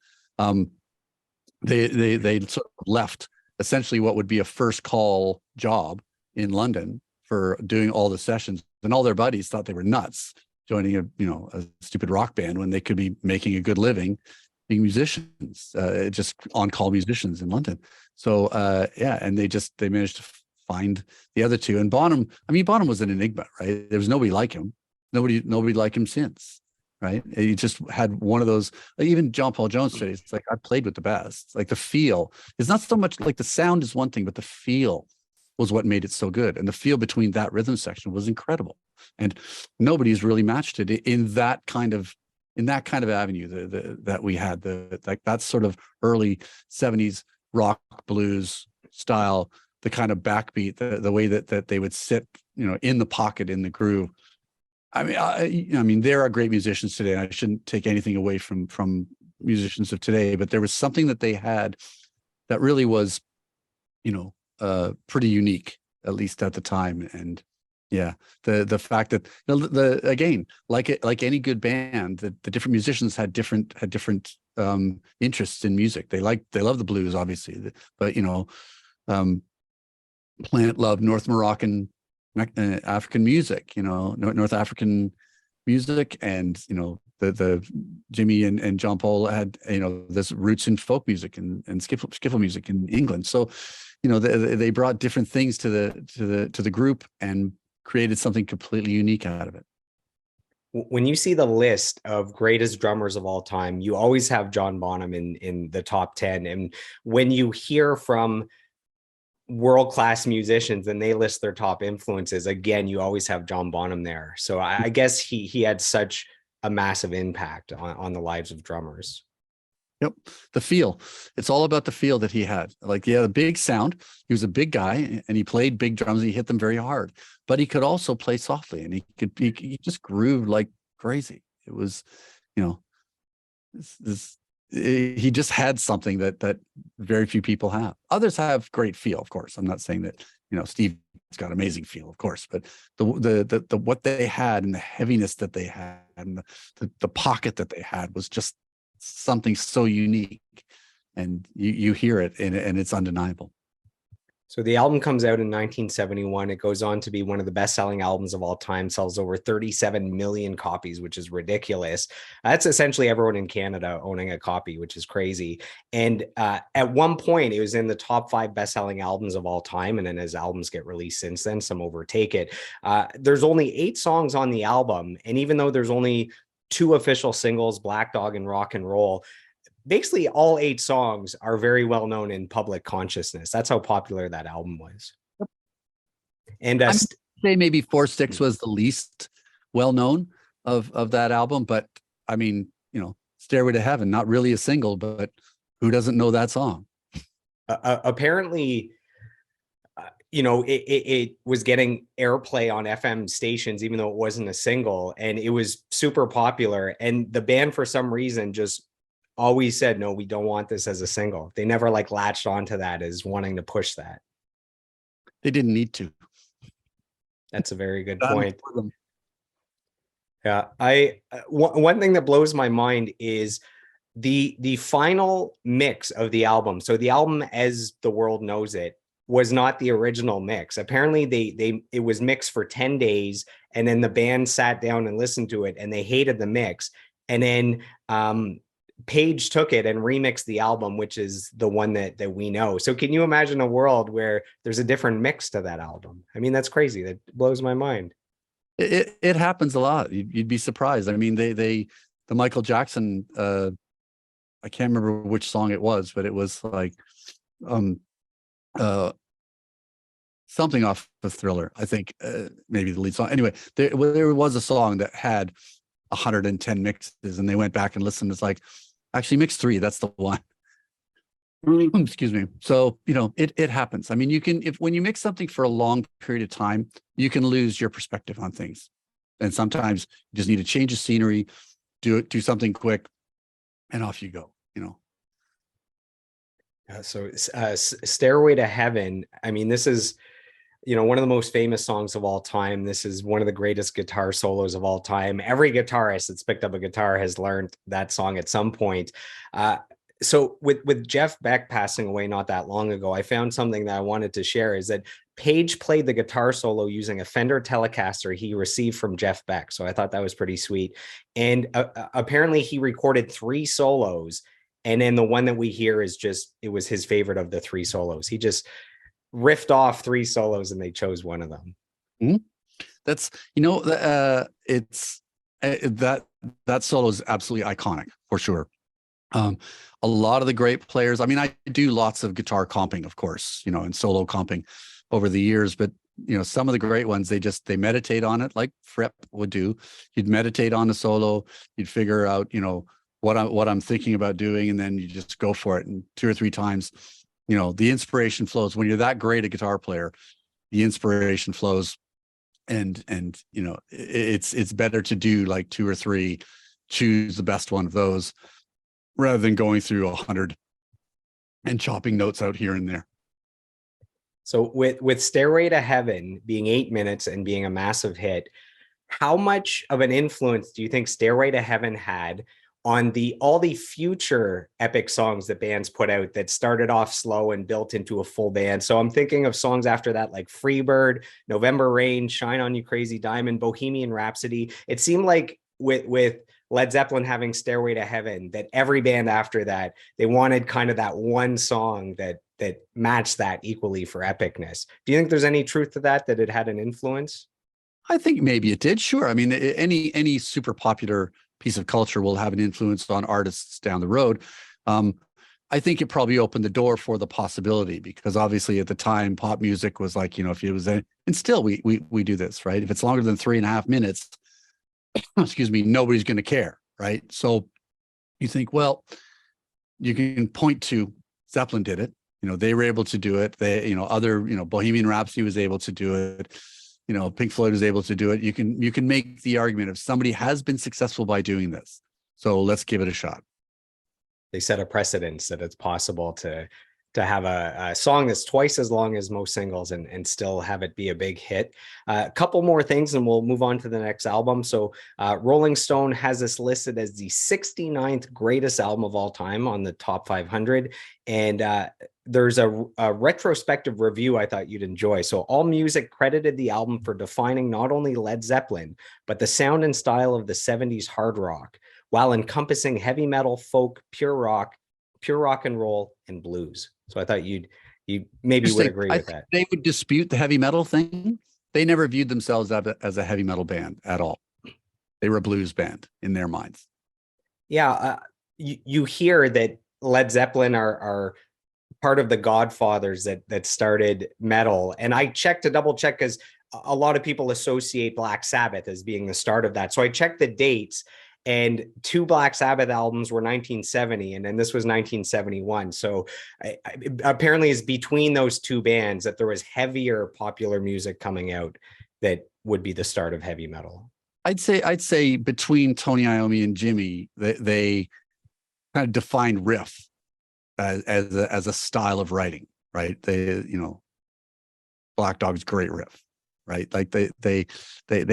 They sort of left essentially what would be a first call job in London for doing all the sessions, and all their buddies thought they were nuts joining a stupid rock band when they could be making a good living being musicians, just on-call musicians in London. So and they managed to find the other two. And Bonham was an enigma, right? There was nobody like him. Nobody like him since. Right. He just had one of those, even John Paul Jones said, it's like, I played with the best. Like the feel is not so much like the sound is one thing, but the feel was what made it so good. And the feel between that rhythm section was incredible. And nobody's really matched it in that kind of avenue that we had, that sort of early 70s rock blues style, the kind of backbeat, the way that they would sit, in the pocket, in the groove. I mean, there are great musicians today, and I shouldn't take anything away from musicians of today, but there was something that they had that really was, pretty unique, at least at the time. And yeah, the fact that again, like any good band, the different musicians had different interests in music. They love the blues, obviously, but Plant loved North Moroccan African music, North African music, and the Jimmy and John Paul had this roots in folk music and skiffle music in England. So they brought different things to the group and created something completely unique out of it. When you see the list of greatest drummers of all time, you always have John Bonham in the top 10. And when you hear from world-class musicians and they list their top influences, again, you always have John Bonham there. So I guess he had such a massive impact on the lives of drummers. Yep. The feel. It's all about the feel that he had. Like, yeah, the big sound. He was a big guy and he played big drums and he hit them very hard, but he could also play softly and he just grooved like crazy. It was, he just had something that very few people have. Others have great feel, of course. I'm not saying that, Steve's got amazing feel, of course, but the what they had and the heaviness that they had and the pocket that they had was just something so unique, and you hear it and it's undeniable. So the album comes out in 1971. It goes on to be one of the best-selling albums of all time, sells over 37 million copies, which is ridiculous. That's essentially everyone in Canada owning a copy, which is crazy. And at one point, it was in the top 5 best-selling albums of all time. And then as albums get released since then, some overtake it. There's only 8 songs on the album. And even though there's only 2 official singles, Black Dog and Rock and Roll, basically all 8 songs are very well known in public consciousness. That's how popular that album was. And I say maybe Four Sticks was the least well known of that album, but I mean, Stairway to Heaven, not really a single, but who doesn't know that song? Apparently, it was getting airplay on FM stations, even though it wasn't a single, and it was super popular. And the band, for some reason, just always said, no, we don't want this as a single. They never latched onto that as wanting to push that. They didn't need to. That's a very good Done point. for them. Yeah, one thing that blows my mind is the final mix of the album. So the album as the world knows it was not the original mix. Apparently they it was mixed for 10 days, and then the band sat down and listened to it and they hated the mix. And then Page took it and remixed the album, which is the one that we know. So can you imagine a world where there's a different mix to that album? I mean, that's crazy. That blows my mind. It happens a lot. You'd be surprised. I mean, the Michael Jackson, I can't remember which song it was, but it was like um something off of Thriller. I think maybe the lead song. Anyway, there was a song that had 110 mixes, and they went back and listened. It's like, actually, mix 3. That's the one. Excuse me. So, it happens. I mean, when you mix something for a long period of time, you can lose your perspective on things. And sometimes you just need to change the scenery, do something quick, and off you go, So Stairway to Heaven, I mean, this is, one of the most famous songs of all time. This is one of the greatest guitar solos of all time. Every guitarist that's picked up a guitar has learned that song at some point. So with Jeff Beck passing away not that long ago, I found something that I wanted to share, is that Page played the guitar solo using a Fender Telecaster he received from Jeff Beck. So I thought that was pretty sweet. And apparently he recorded 3 solos. And then the one that we hear is it was his favorite of the 3 solos. He just riffed off 3 solos and they chose one of them. Mm-hmm. That's, it's that solo is absolutely iconic for sure. A lot of the great players, I mean, I do lots of guitar comping, of course, and solo comping over the years, but some of the great ones, they meditate on it, like Fripp would do. You'd meditate on the solo, you'd figure out, what I'm thinking about doing, and then you just go for it. And 2 or 3 times, the inspiration flows. When you're that great a guitar player, the inspiration flows, and it's better to do like 2 or 3, choose the best one of those, rather than going through 100 and chopping notes out here and there. So with Stairway to Heaven being 8 minutes and being a massive hit, how much of an influence do you think Stairway to Heaven had on all the future epic songs that bands put out that started off slow and built into a full band? So I'm thinking of songs after that, like Freebird, November Rain, Shine On You Crazy Diamond, Bohemian Rhapsody. It seemed like with Led Zeppelin having Stairway to Heaven, that every band after that, they wanted kind of that one song that matched that equally for epicness. Do you think there's any truth to that it had an influence? I think maybe it did. Sure. I mean, any super popular piece of culture will have an influence on artists down the road. I think it probably opened the door for the possibility, because obviously at the time pop music was like, if it was and still we do this, right? If it's longer than 3.5 minutes, excuse me, nobody's going to care, right? So you think, well, you can point to Zeppelin did it. They were able to do it. They, other, Bohemian Rhapsody was able to do it. Pink Floyd was able to do it. You can make the argument if somebody has been successful by doing this, so let's give it a shot. They set a precedence that it's possible to have a song that's twice as long as most singles and still have it be a big hit. A couple more things and we'll move on to the next album. So Rolling Stone has this listed as the 69th greatest album of all time on the top 500. And there's a retrospective review I thought you'd enjoy. So AllMusic credited the album for defining not only Led Zeppelin, but the sound and style of the 70s hard rock, while encompassing heavy metal, folk, pure rock and roll, and blues. So I thought you maybe would agree with that. They would dispute the heavy metal thing. They never viewed themselves as a heavy metal band at all. They were a blues band in their minds. Yeah, you hear that Led Zeppelin are part of the godfathers that started metal, and I checked to double check because a lot of people associate Black Sabbath as being the start of that. So I checked the dates. And 2 Black Sabbath albums were 1970, and then this was 1971. So apparently it's between those 2 bands that there was heavier popular music coming out that would be the start of heavy metal. I'd say between Tony Iommi and Jimmy, they kind of defined riff as a style of writing, right? Black Dog's great riff, right? Like they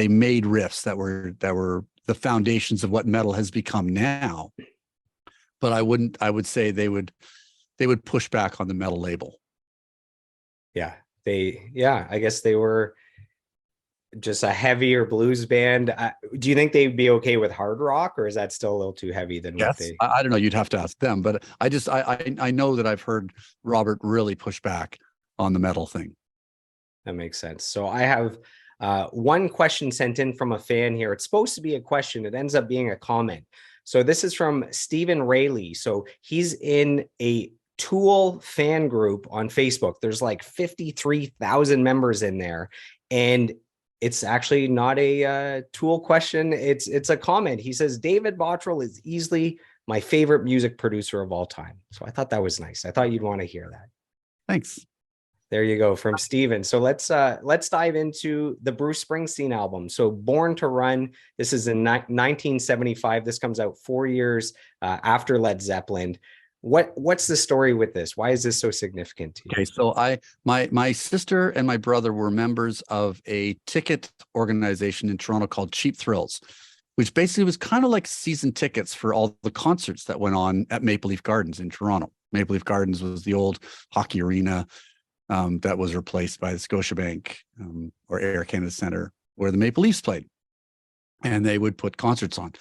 made riffs that were the foundations of what metal has become now. But I would say they would push back on the metal label. Yeah. I guess they were just a heavier blues band. Do you think they'd be okay with hard rock, or is that still a little too heavy than what Yes, they? I don't know. You'd have to ask them, but I know that I've heard Robert really push back on the metal thing. That makes sense. So I have one question sent in from a fan here. It's supposed to be a question. It ends up being a comment. So this is from Stephen Rayleigh. So he's in a Tool fan group on Facebook. There's like 53,000 members in there. And it's actually not a Tool question. It's a comment. He says, David Bottrill is easily my favorite music producer of all time. So I thought that was nice. I thought you'd want to hear that. Thanks. There you go from Steven. So let's dive into the Bruce Springsteen album. So Born to Run, this is in 1975. This comes out 4 years after Led Zeppelin. What's the story with this? Why is this so significant to you? Okay, so my sister and my brother were members of a ticket organization in Toronto called Cheap Thrills, which basically was kind of like season tickets for all the concerts that went on at Maple Leaf Gardens in Toronto. Maple Leaf Gardens was the old hockey arena that was replaced by the Scotiabank or Air Canada Centre, where the Maple Leafs played, and they would put concerts on.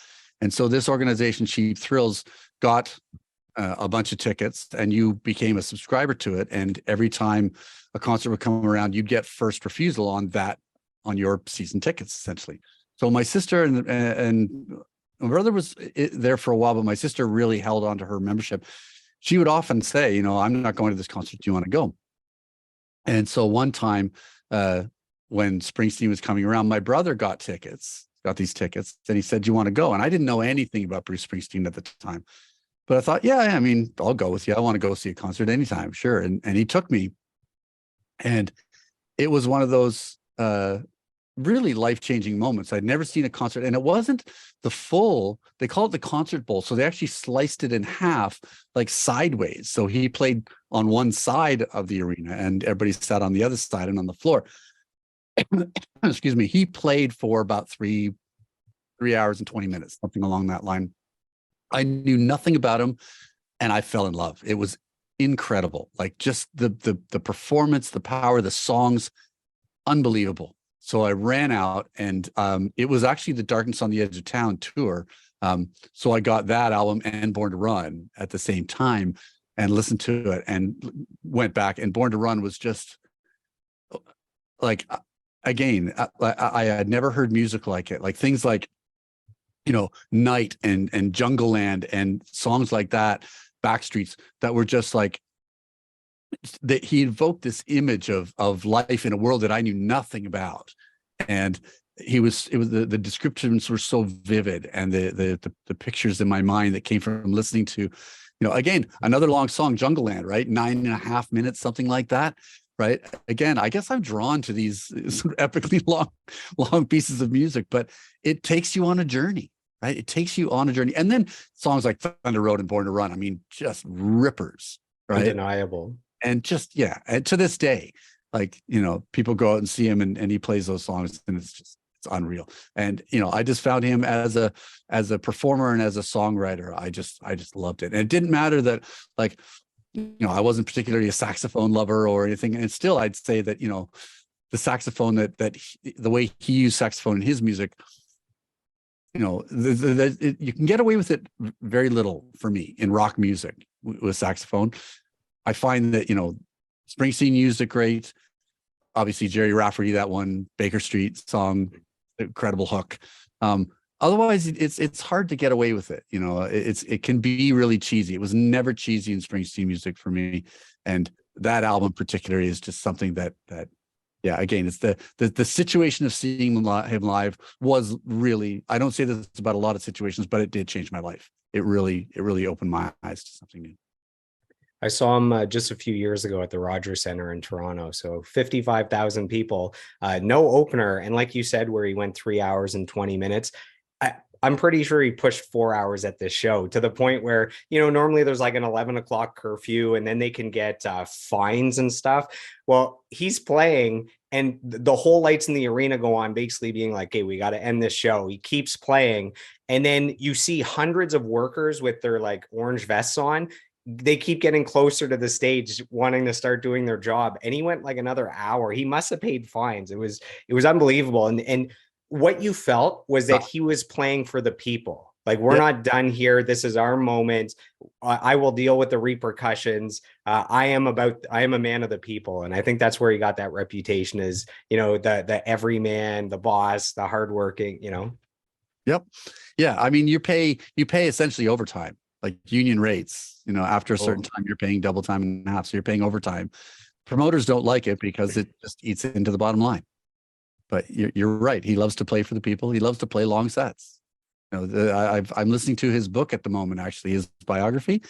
And so this organization, Cheap Thrills, got a bunch of tickets, and you became a subscriber to it. And every time a concert would come around, you'd get first refusal on your season tickets, essentially. So my sister and my brother was there for a while, but my sister really held on to her membership. She would often say, I'm not going to this concert. Do you want to go? And so one time when Springsteen was coming around, my brother got these tickets, and he said, do you want to go? And I didn't know anything about Bruce Springsteen at the time. But I thought, yeah, I mean, I'll go with you. I want to go see a concert anytime, sure. And he took me. And it was one of those really life-changing moments. I'd never seen a concert. And it wasn't the full, they call it the concert bowl. So they actually sliced it in half, like sideways. So he played on one side of the arena and everybody sat on the other side and on the floor. Excuse me. He played for about 3 hours and 20 minutes, something along that line. I knew nothing about him, and I fell in love. It was incredible. Like just the performance, the power, the songs, unbelievable. So I ran out, and it was actually the Darkness on the Edge of Town tour. So I got that album and Born to Run at the same time and listened to it and went back. And Born to Run was just like, again, I had never heard music like it. Like things like, Night and Jungle Land and songs like that, Backstreets, that were just like, that he invoked this image of life in a world that I knew nothing about. And the descriptions were so vivid, and the pictures in my mind that came from listening to, again, another long song, Jungle Land, right? 9.5 minutes, something like that. Right. Again, I guess I'm drawn to these sort of epically long pieces of music, but it takes you on a journey. Right. It takes you on a journey. And then songs like Thunder Road and Born to Run, I mean, just rippers. Right. Undeniable. And just, yeah. And to this day, like, people go out and see him and he plays those songs, and it's unreal. And, I just found him as a performer and as a songwriter. I just loved it. And it didn't matter that, like, I wasn't particularly a saxophone lover or anything. And still, I'd say that, the saxophone the way he used saxophone in his music, you can get away with it very little for me in rock music with saxophone. I find that, Springsteen used it great. Obviously, Jerry Rafferty, that one, Baker Street song, incredible hook. Otherwise, it's hard to get away with it. It can be really cheesy. It was never cheesy in Springsteen music for me. And that album particularly is just something that yeah, again, it's the situation of seeing him live was really, I don't say this about a lot of situations, but it did change my life. It really opened my eyes to something new. I saw him just a few years ago at the Rogers Centre in Toronto. So 55,000 people, no opener. And like you said, where he went 3 hours and 20 minutes, I'm pretty sure he pushed 4 hours at this show, to the point where, normally there's like an 11 o'clock curfew and then they can get fines and stuff. Well, he's playing and the whole lights in the arena go on, basically being like, hey, we got to end this show. He keeps playing. And then you see hundreds of workers with their like orange vests on. They keep getting closer to the stage, wanting to start doing their job. And he went like another hour. He must have paid fines. It was unbelievable. And what you felt was that he was playing for the people. Like, we're not done here. This is our moment. I will deal with the repercussions. I am a man of the people. And I think that's where he got that reputation, is, the everyman, the boss, the hardworking, Yep. Yeah. I mean, you pay essentially overtime, like union rates, after a certain time, you're paying double time and a half. So you're paying overtime. Promoters don't like it because it just eats into the bottom line. But you're right. He loves to play for the people. He loves to play long sets. I'm listening to his book at the moment, actually, his biography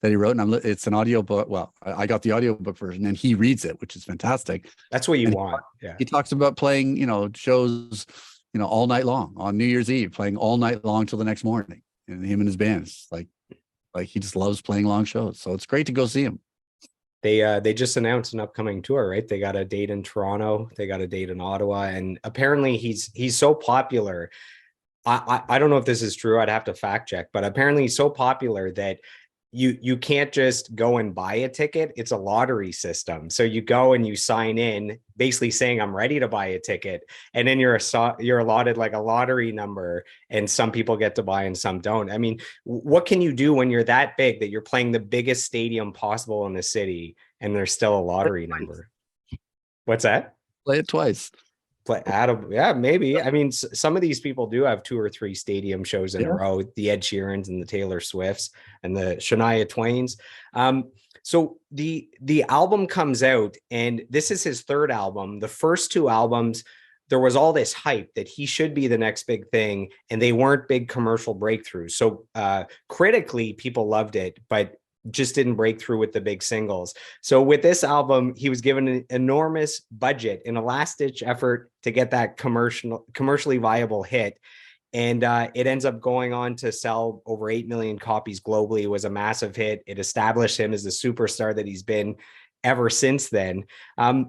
that he wrote, and it's an audio book. Well, I got the audiobook version, and he reads it, which is fantastic. That's what you want. Yeah. He talks about playing, shows, all night long on New Year's Eve, playing all night long till the next morning. And him and his bands, like he just loves playing long shows. So it's great to go see him. They just announced an upcoming tour, right? They got a date in Toronto, they got a date in Ottawa, and apparently he's so popular. I don't know if this is true. I'd have to fact check, but apparently he's so popular that you can't just go and buy a ticket. It's a lottery system. So you go and you sign in, basically saying, I'm ready to buy a ticket. And then you're allotted like a lottery number, and some people get to buy and some don't. I mean, what can you do when you're that big, that you're playing the biggest stadium possible in the city, and there's still a lottery number? What's that? Play it twice. Yeah, maybe. I mean, some of these people do have 2 or 3 stadium shows in a row, the Ed Sheerans and the Taylor Swifts and the Shania Twains. So the album comes out, and this is his 3rd album. The first 2 albums, there was all this hype that he should be the next big thing, and they weren't big commercial breakthroughs. So critically, people loved it, but just didn't break through with the big singles. So with this album, he was given an enormous budget in a last-ditch effort to get that commercially viable hit. And it ends up going on to sell over 8 million copies globally. It was a massive hit. It established him as the superstar that he's been ever since then. I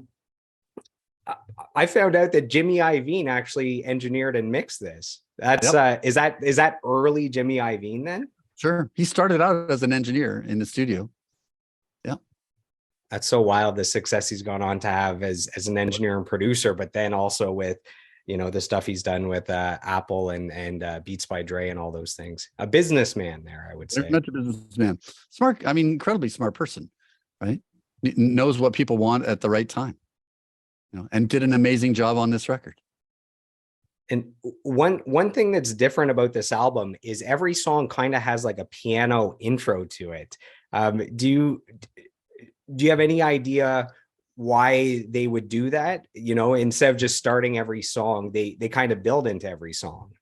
found out that Jimmy Iovine actually engineered and mixed this. That's is that early Jimmy Iovine then? Sure. He started out as an engineer in the studio. Yeah. That's so wild, the success he's gone on to have as an engineer and producer, but then also with, the stuff he's done with Apple and Beats by Dre and all those things. A businessman there, I would say. Much a businessman. Smart. I mean, incredibly smart person, right? Knows what people want at the right time, and did an amazing job on this record. And one thing that's different about this album is every song kind of has like a piano intro to it. Do you have any idea why they would do that? Instead of just starting every song, they kind of build into every song.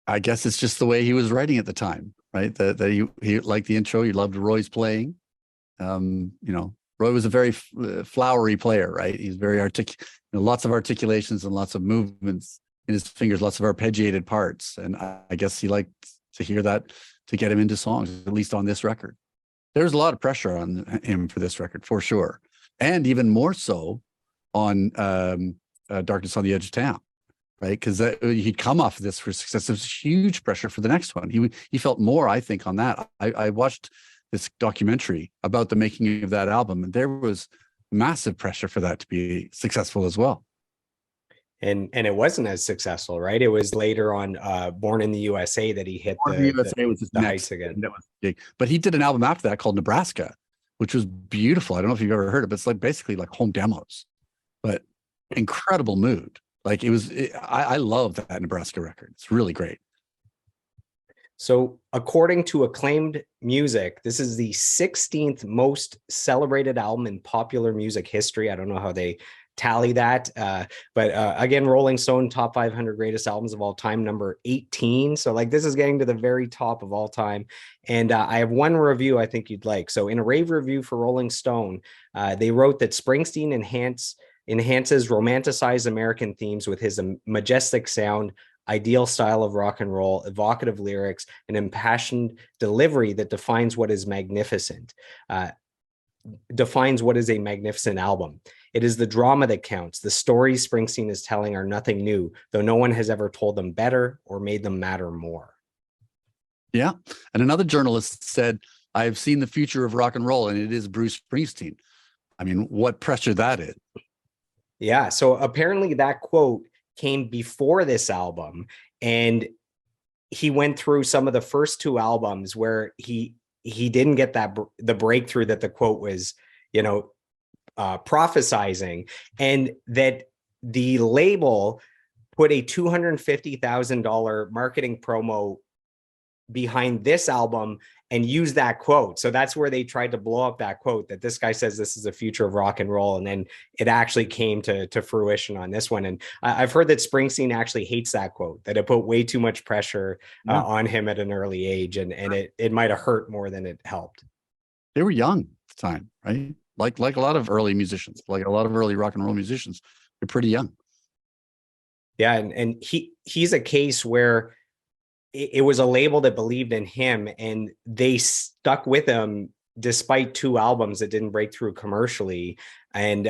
I guess it's just the way he was writing at the time, right? That he liked the intro. He loved Roy's playing. Roy was a very flowery player, right? He's very lots of articulations and lots of movements in his fingers, lots of arpeggiated parts. And I guess he liked to hear that to get him into songs, at least on this record. There's a lot of pressure on him for this record, for sure. And even more so on Darkness on the Edge of Town, right? Because he'd come off of this for success. There's huge pressure for the next one. He felt more, I think, on that. I watched this documentary about the making of that album, and there was massive pressure for that to be successful as well. And it wasn't as successful, right? It was later on Born in the USA that he hit the heights again. That was big. But he did an album after that called Nebraska, which was beautiful. I don't know if you've ever heard it, but it's like basically like home demos, but incredible mood. Like I love that Nebraska record. It's really great. So according to Acclaimed Music, this is the 16th most celebrated album in popular music history. I don't know how they tally that. But again, Rolling Stone top 500 greatest albums of all time, number 18. So like this is getting to the very top of all time. And I have one review I think you'd like. So in a rave review for Rolling Stone, they wrote that Springsteen enhances romanticized American themes with his majestic sound, ideal style of rock and roll, evocative lyrics, and impassioned delivery that defines what is magnificent. defines what is a magnificent album. It is the drama that counts. The stories Springsteen is telling are nothing new, though no one has ever told them better or made them matter more. Yeah. And another journalist said, I have seen the future of rock and roll, and it is Bruce Springsteen. I mean, what pressure that is. Yeah. So apparently that quote came before this album, and he went through some of the first two albums where he didn't get the breakthrough that the quote was, prophesizing, and that the label put a $250,000 marketing promo behind this album and use that quote. So that's where they tried to blow up that quote, that this guy says this is the future of rock and roll. And then it actually came to fruition on this one. And I've heard that Springsteen actually hates that quote, that it put way too much pressure on him at an early age. And it might have hurt more than it helped. They were young at the time, right? Like a lot of early musicians, like a lot of early rock and roll musicians, they're pretty young. Yeah. And he's a case where it was a label that believed in him, and they stuck with him despite two albums that didn't break through commercially. And,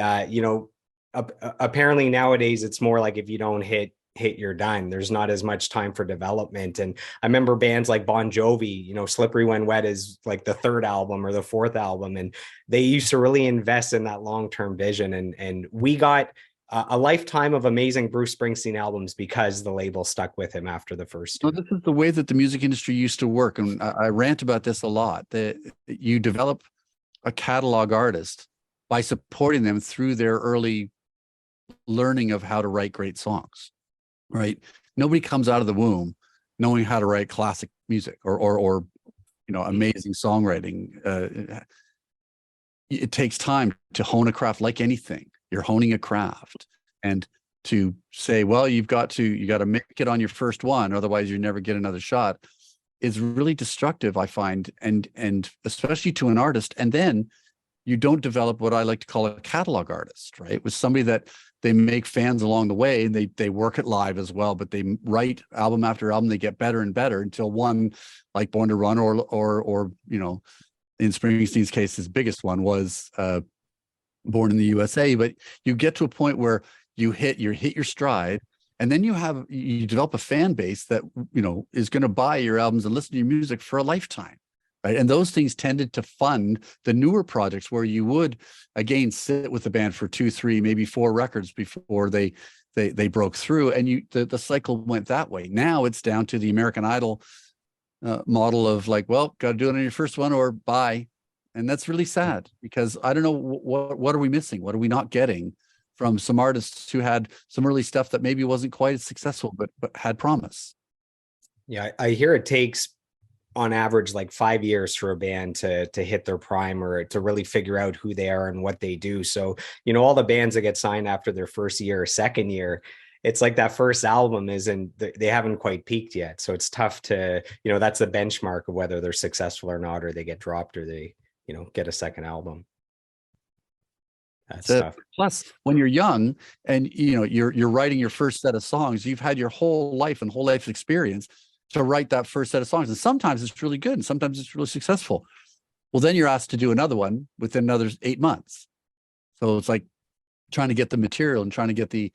apparently nowadays it's more like if you don't hit, you're done. There's not as much time for development. And I remember bands like Bon Jovi, Slippery When Wet is like the third album or the fourth album. And they used to really invest in that long-term vision. And we got a lifetime of amazing Bruce Springsteen albums because the label stuck with him after the first two. Well, this is the way that the music industry used to work. And I rant about this a lot, that you develop a catalog artist by supporting them through their early learning of how to write great songs, right? Nobody comes out of the womb knowing how to write classic music or amazing songwriting. It takes time to hone a craft like anything. You're honing a craft, and to say, well, you got to make it on your first one, otherwise you never get another shot, is really destructive, I find, and especially to an artist. And then you don't develop what I like to call a catalog artist, right? With somebody that they make fans along the way, and they work it live as well, but they write album after album, they get better and better until one, like Born to Run, or in Springsteen's case, his biggest one was Born in the USA. But you get to a point where you hit your stride, and then you develop a fan base that is going to buy your albums and listen to your music for a lifetime, right? And those things tended to fund the newer projects, where you would again sit with the band for 2, 3, maybe 4 records before they broke through, and the cycle went that way. Now it's down to the American Idol model of like, well, got to do it on your first one or bye. And that's really sad, because I don't know what are we missing? What are we not getting from some artists who had some early stuff that maybe wasn't quite as successful, but had promise? Yeah, I hear it takes on average like 5 years for a band to hit their prime, or to really figure out who they are and what they do. So, all the bands that get signed after their first year or second year, it's like that first album they haven't quite peaked yet. So it's tough to, that's the benchmark of whether they're successful or not, or they get dropped, or they, get a second album. That's tough. Plus, when you're young and you're writing your first set of songs, you've had your whole life and whole life experience to write that first set of songs. And sometimes it's really good and sometimes it's really successful. Well, then you're asked to do another one within another 8 months. So it's like trying to get the material and trying to get the,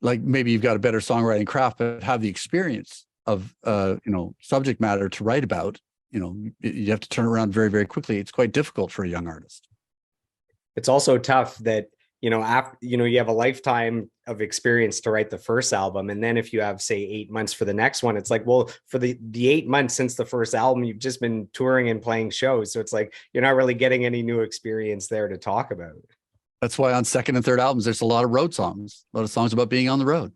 like maybe you've got a better songwriting craft, but have the experience of, subject matter to write about. You have to turn around very, very quickly. It's quite difficult for a young artist. It's also tough that, after, you have a lifetime of experience to write the first album. And then if you have, say, 8 months for the next one, it's like, well, for the 8 months since the first album, you've just been touring and playing shows. So it's like, you're not really getting any new experience there to talk about. That's why on second and third albums, there's a lot of road songs, a lot of songs about being on the road.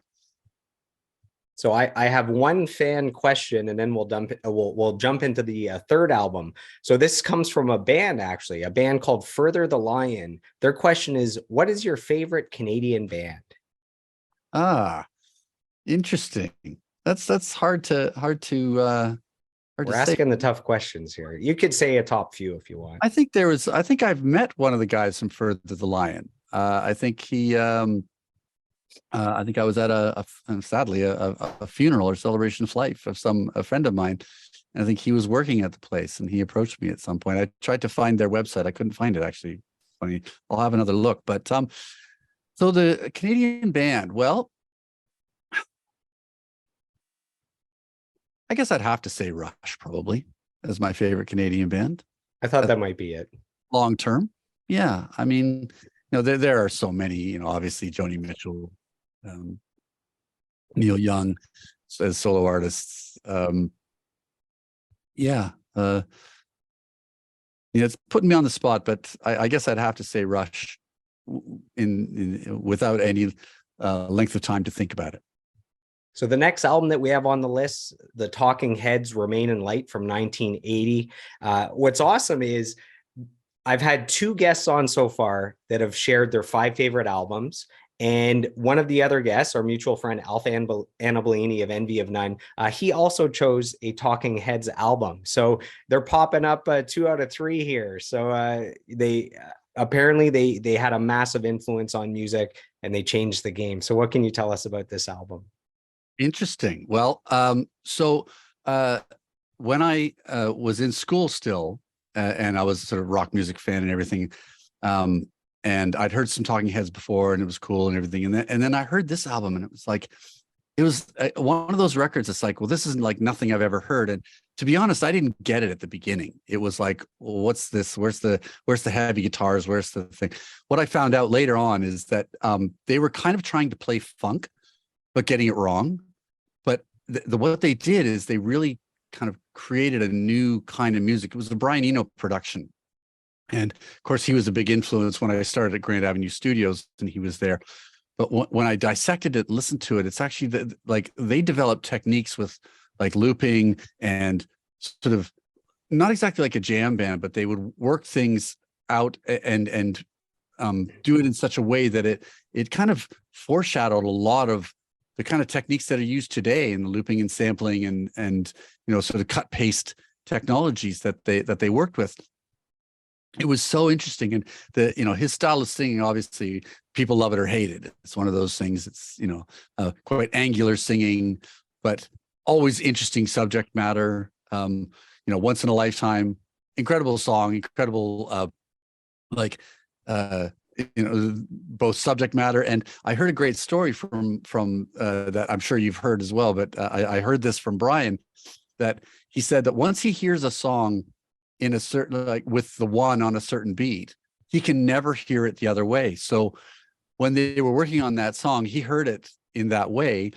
So I have one fan question, and then we'll jump into the third album. So this comes from a band, actually, a band called Further the Lion. Their question is, what is your favorite Canadian band? Ah, interesting. That's hard to We're asking the tough questions here. You could say a top few if you want. I think I've met one of the guys from Further the Lion. I think I think I was at sadly a funeral or celebration of life of a friend of mine, And I think he was working at the place, and he approached me at some point. I tried to find their website. I couldn't find it, actually. Funny. I'll have another look. But so the Canadian band, well, I guess I'd have to say Rush probably as my favorite Canadian band. I thought that might be it. Long term. Yeah. I mean, there are so many, obviously Joni Mitchell, Neil Young as solo artists. It's putting me on the spot, but I guess I'd have to say Rush without any length of time to think about it. So the next album that we have on the list, the Talking Heads' Remain in Light from 1980. What's awesome is I've had 2 guests on so far that have shared their 5 favorite albums. And one of the other guests, our mutual friend, Alpha Annabellini of Envy of None, he also chose a Talking Heads album. So they're popping up 2 out of 3 here. So they apparently they had a massive influence on music, and they changed the game. So what can you tell us about this album? Interesting. Well, so when I was in school still, and I was sort of rock music fan and everything, and I'd heard some Talking Heads before, and it was cool and everything, and then I heard this album, and it was like, it was one of those records. It's like, well, this isn't like nothing I've ever heard. And to be honest, I didn't get it at the beginning. It was like, well, what's this? Where's the heavy guitars? Where's the thing? What I found out later on is that they were kind of trying to play funk, but getting it wrong. But what they did is they really kind of created a new kind of music. It was the Brian Eno production. And of course, he was a big influence when I started at Grand Avenue Studios, and he was there. But when I dissected it and listened to it, it's actually like they developed techniques with like looping and sort of not exactly like a jam band, but they would work things out and do it in such a way that it kind of foreshadowed a lot of the kind of techniques that are used today in the looping and sampling and sort of cut paste technologies that they worked with. It was so interesting. And his style of singing, obviously people love it or hate it. It's one of those things. It's, quite angular singing, but always interesting subject matter. Once in a lifetime, incredible song, incredible, both subject matter. And I heard a great story from that I'm sure you've heard as well, but I heard this from Brian, that he said that once he hears a song in a certain, like with the one on a certain beat, he can never hear it the other way. So when they were working on that song, he heard it in that way.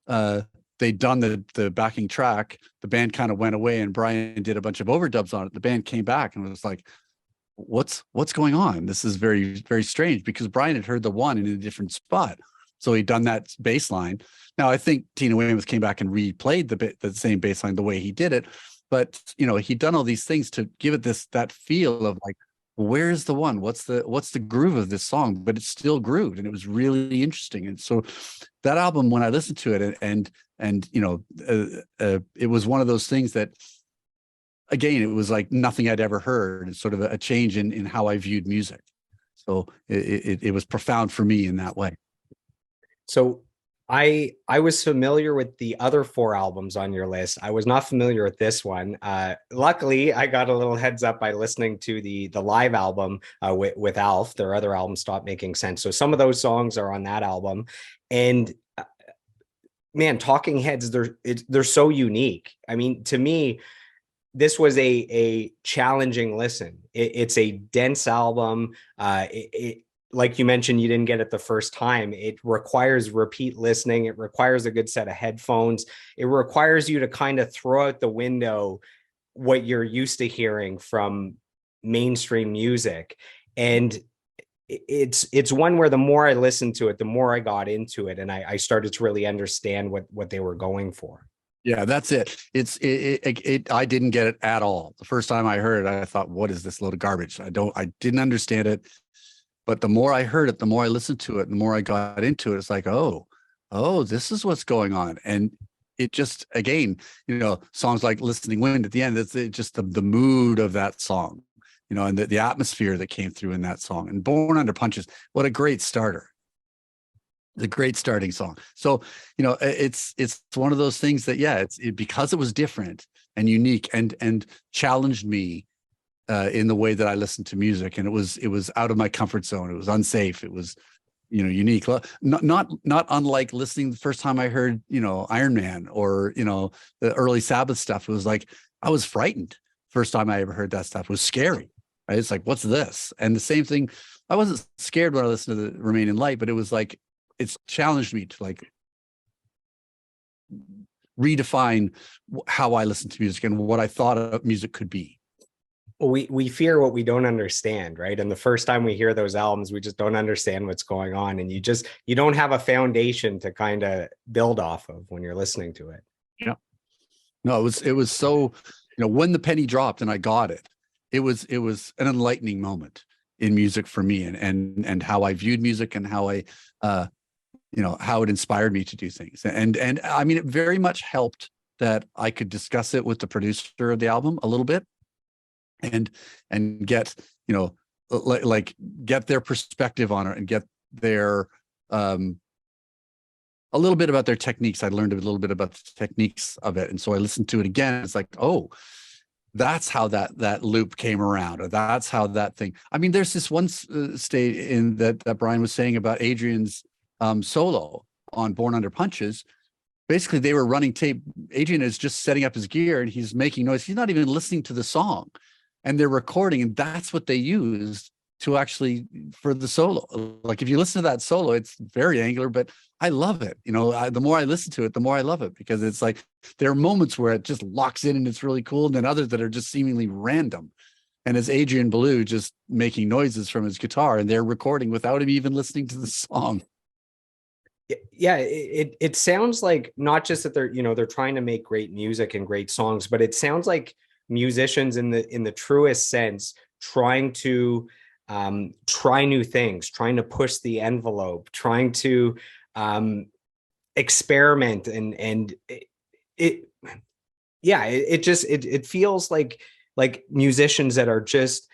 They'd done the backing track, the band kind of went away, and Brian did a bunch of overdubs on it. The band came back and was like, what's going on? This is very, very strange, because Brian had heard the one in a different spot. So he'd done that bass line. Now, I think Tina Weymouth came back and replayed the same bass line the way he did it. But, he'd done all these things to give it that feel of like, where's the one? What's the groove of this song? But it's still grooved, and it was really interesting. And so that album, when I listened to it, it was one of those things that, again, it was like nothing I'd ever heard. It's sort of a change in how I viewed music. So it was profound for me in that way. So I was familiar with the other 4 albums on your list. I was not familiar with this one. Luckily, I got a little heads up by listening to the live album with Alf. Their other album stopped making sense. So some of those songs are on that album. And man, Talking Heads, they're so unique. I mean, to me, this was a challenging listen. It's a dense album. Like you mentioned, you didn't get it the first time. It requires repeat listening. It requires a good set of headphones. It requires you to kind of throw out the window what you're used to hearing from mainstream music. And it's one where the more I listened to it, the more I got into it, and I started to really understand what they were going for. Yeah, that's it. I didn't get it at all. The first time I heard it, I thought, what is this load of garbage? I didn't understand it. But the more I heard it, the more I listened to it, the more I got into it. It's like, oh, this is what's going on. And it just, again, songs like Listening Wind at the end, it's just the mood of that song, and the atmosphere that came through in that song. And Born Under Punches, what a great starter. The great starting song. So, you know, it's one of those things that, yeah, because it was different and unique and challenged me in the way that I listened to music, and it was out of my comfort zone. It was unsafe. It was, you know, unique. Not unlike listening the first time I heard, you know, Iron Man or, you know, the early Sabbath stuff. It was like I was frightened first time I ever heard that stuff. It was scary. Right? It's like, what's this? And the same thing. I wasn't scared when I listened to the Remain in Light, but it was like it's challenged me to like redefine how I listen to music and what I thought music could be. Well, we fear what we don't understand, right? And the first time we hear those albums, we just don't understand what's going on, and you don't have a foundation to kind of build off of when you're listening to it. Yeah. No, it was so, you know, when the penny dropped and I got it, it was an enlightening moment in music for me, and how I viewed music and how I you know, how it inspired me to do things. And I mean, it very much helped that I could discuss it with the producer of the album a little bit and get, you know, like get their perspective on it and get their a little bit about their techniques. I learned a little bit about the techniques of it. And so I listened to it again. It's like, oh, that's how that loop came around, or that's how that thing. I mean, there's this one state in that Brian was saying about Adrian's solo on Born Under Punches. Basically, they were running tape. Adrian is just setting up his gear and he's making noise. He's not even listening to the song, and they're recording, and that's what they used to actually for the solo. Like if you listen to that solo, it's very angular, but I love it. You know, the more I listen to it, the more I love it, because it's like there are moments where it just locks in and it's really cool, and then others that are just seemingly random. And it's Adrian Belew just making noises from his guitar, and they're recording without him even listening to the song. Yeah, it sounds like not just that they're trying to make great music and great songs, but it sounds like musicians in the truest sense trying to try new things, trying to push the envelope, trying to experiment, and it feels like musicians that are just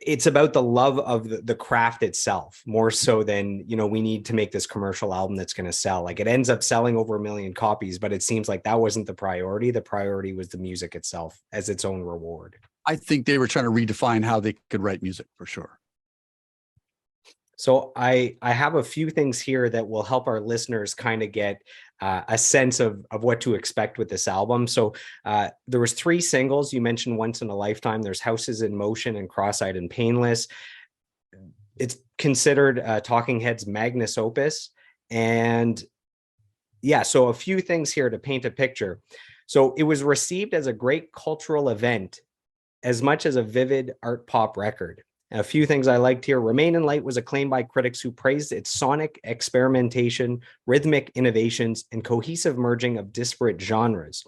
it's about the love of the craft itself more so than, you know, we need to make this commercial album that's going to sell. Like it ends up selling over 1 million copies, but it seems like that wasn't the priority. The priority was the music itself as its own reward. I think they were trying to redefine how they could write music, for sure. So I have a few things here that will help our listeners kind of get a sense of what to expect with this album. So there was 3 singles. You mentioned Once in a Lifetime. There's Houses in Motion and Cross-Eyed and Painless. It's considered Talking Heads' magnus opus. And yeah, so a few things here to paint a picture. So it was received as a great cultural event as much as a vivid art pop record. A few things I liked here. Remain in Light was acclaimed by critics who praised its sonic experimentation, rhythmic innovations, and cohesive merging of disparate genres.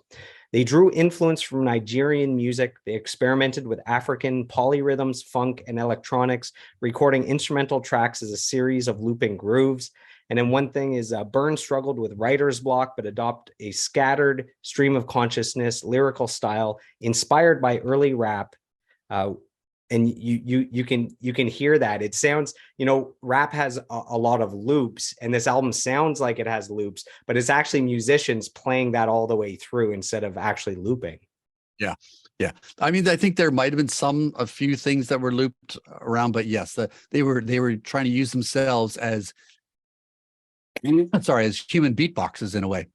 They drew influence from Nigerian music. They experimented with African polyrhythms, funk, and electronics, recording instrumental tracks as a series of looping grooves. And then one thing is Byrne struggled with writer's block, but adopted a scattered stream of consciousness, lyrical style inspired by early rap. And you can hear that. It sounds, you know, rap has a lot of loops, and this album sounds like it has loops, but it's actually musicians playing that all the way through instead of actually looping. Yeah. Yeah. I mean, I think there might have been a few things that were looped around, but yes, they were trying to use themselves as human beatboxes in a way.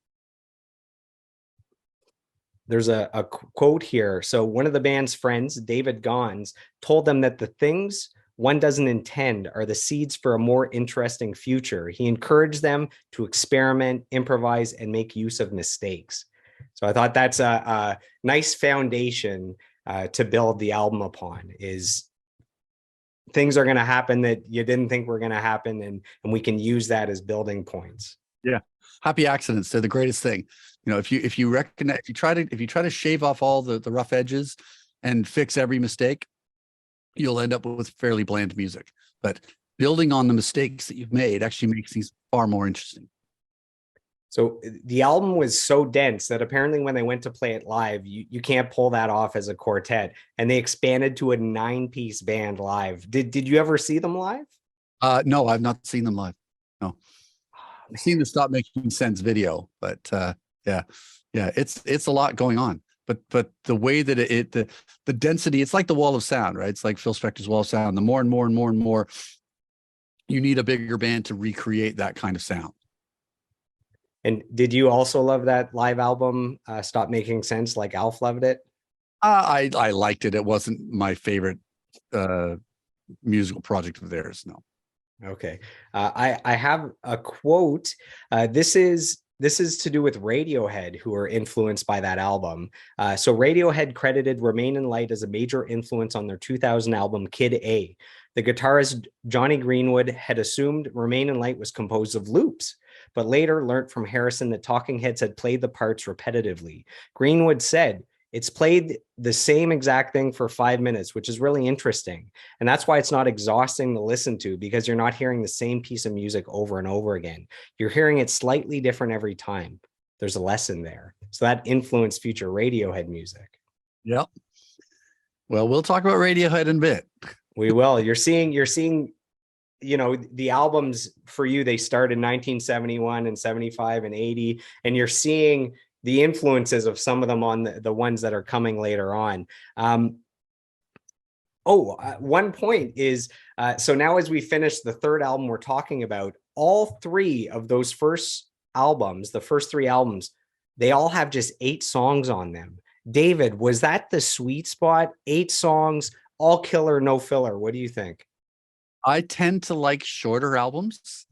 There's a quote here. So one of the band's friends, David Gons, told them that the things one doesn't intend are the seeds for a more interesting future. He encouraged them to experiment, improvise, and make use of mistakes. So I thought that's a nice foundation to build the album upon, is things are going to happen that you didn't think were going to happen, and we can use that as building points. Yeah. Happy accidents, they're the greatest thing. You know, if you recognize, if you try to shave off all the rough edges and fix every mistake, you'll end up with fairly bland music. But building on the mistakes that you've made actually makes things far more interesting. So the album was so dense that apparently when they went to play it live, you can't pull that off as a quartet. And they expanded to a 9-piece band live. Did you ever see them live? No, I've not seen them live. No. I've seen the Stop Making Sense video, but yeah, it's a lot going on. But the way that the density, it's like the wall of sound, right? It's like Phil Spector's wall of sound. The more and more and more and more, you need a bigger band to recreate that kind of sound. And did you also love that live album, Stop Making Sense, like Alf loved it? I liked it. It wasn't my favorite musical project of theirs. No. Okay. I have a quote. This is to do with Radiohead, who are influenced by that album. So Radiohead credited Remain in Light as a major influence on their 2000 album Kid A. The guitarist Johnny Greenwood had assumed Remain in Light was composed of loops, but later learnt from Harrison that Talking Heads had played the parts repetitively. Greenwood said, it's played the same exact thing for 5 minutes, which is really interesting. And that's why it's not exhausting to listen to, because you're not hearing the same piece of music over and over again. You're hearing it slightly different every time. There's a lesson there. So that influenced future Radiohead music. Yep. Well, we'll talk about Radiohead in a bit. We will. You're seeing, you know, the albums for you, they start in 1971 and 75 and 80, and you're seeing the influences of some of them on the ones that are coming later on. One point is, so now as we finish the third album we're talking about, all three of those first albums, the first three albums, they all have just 8 songs on them. David, was that the sweet spot? 8 songs, all killer, no filler. What do you think? I tend to like shorter albums.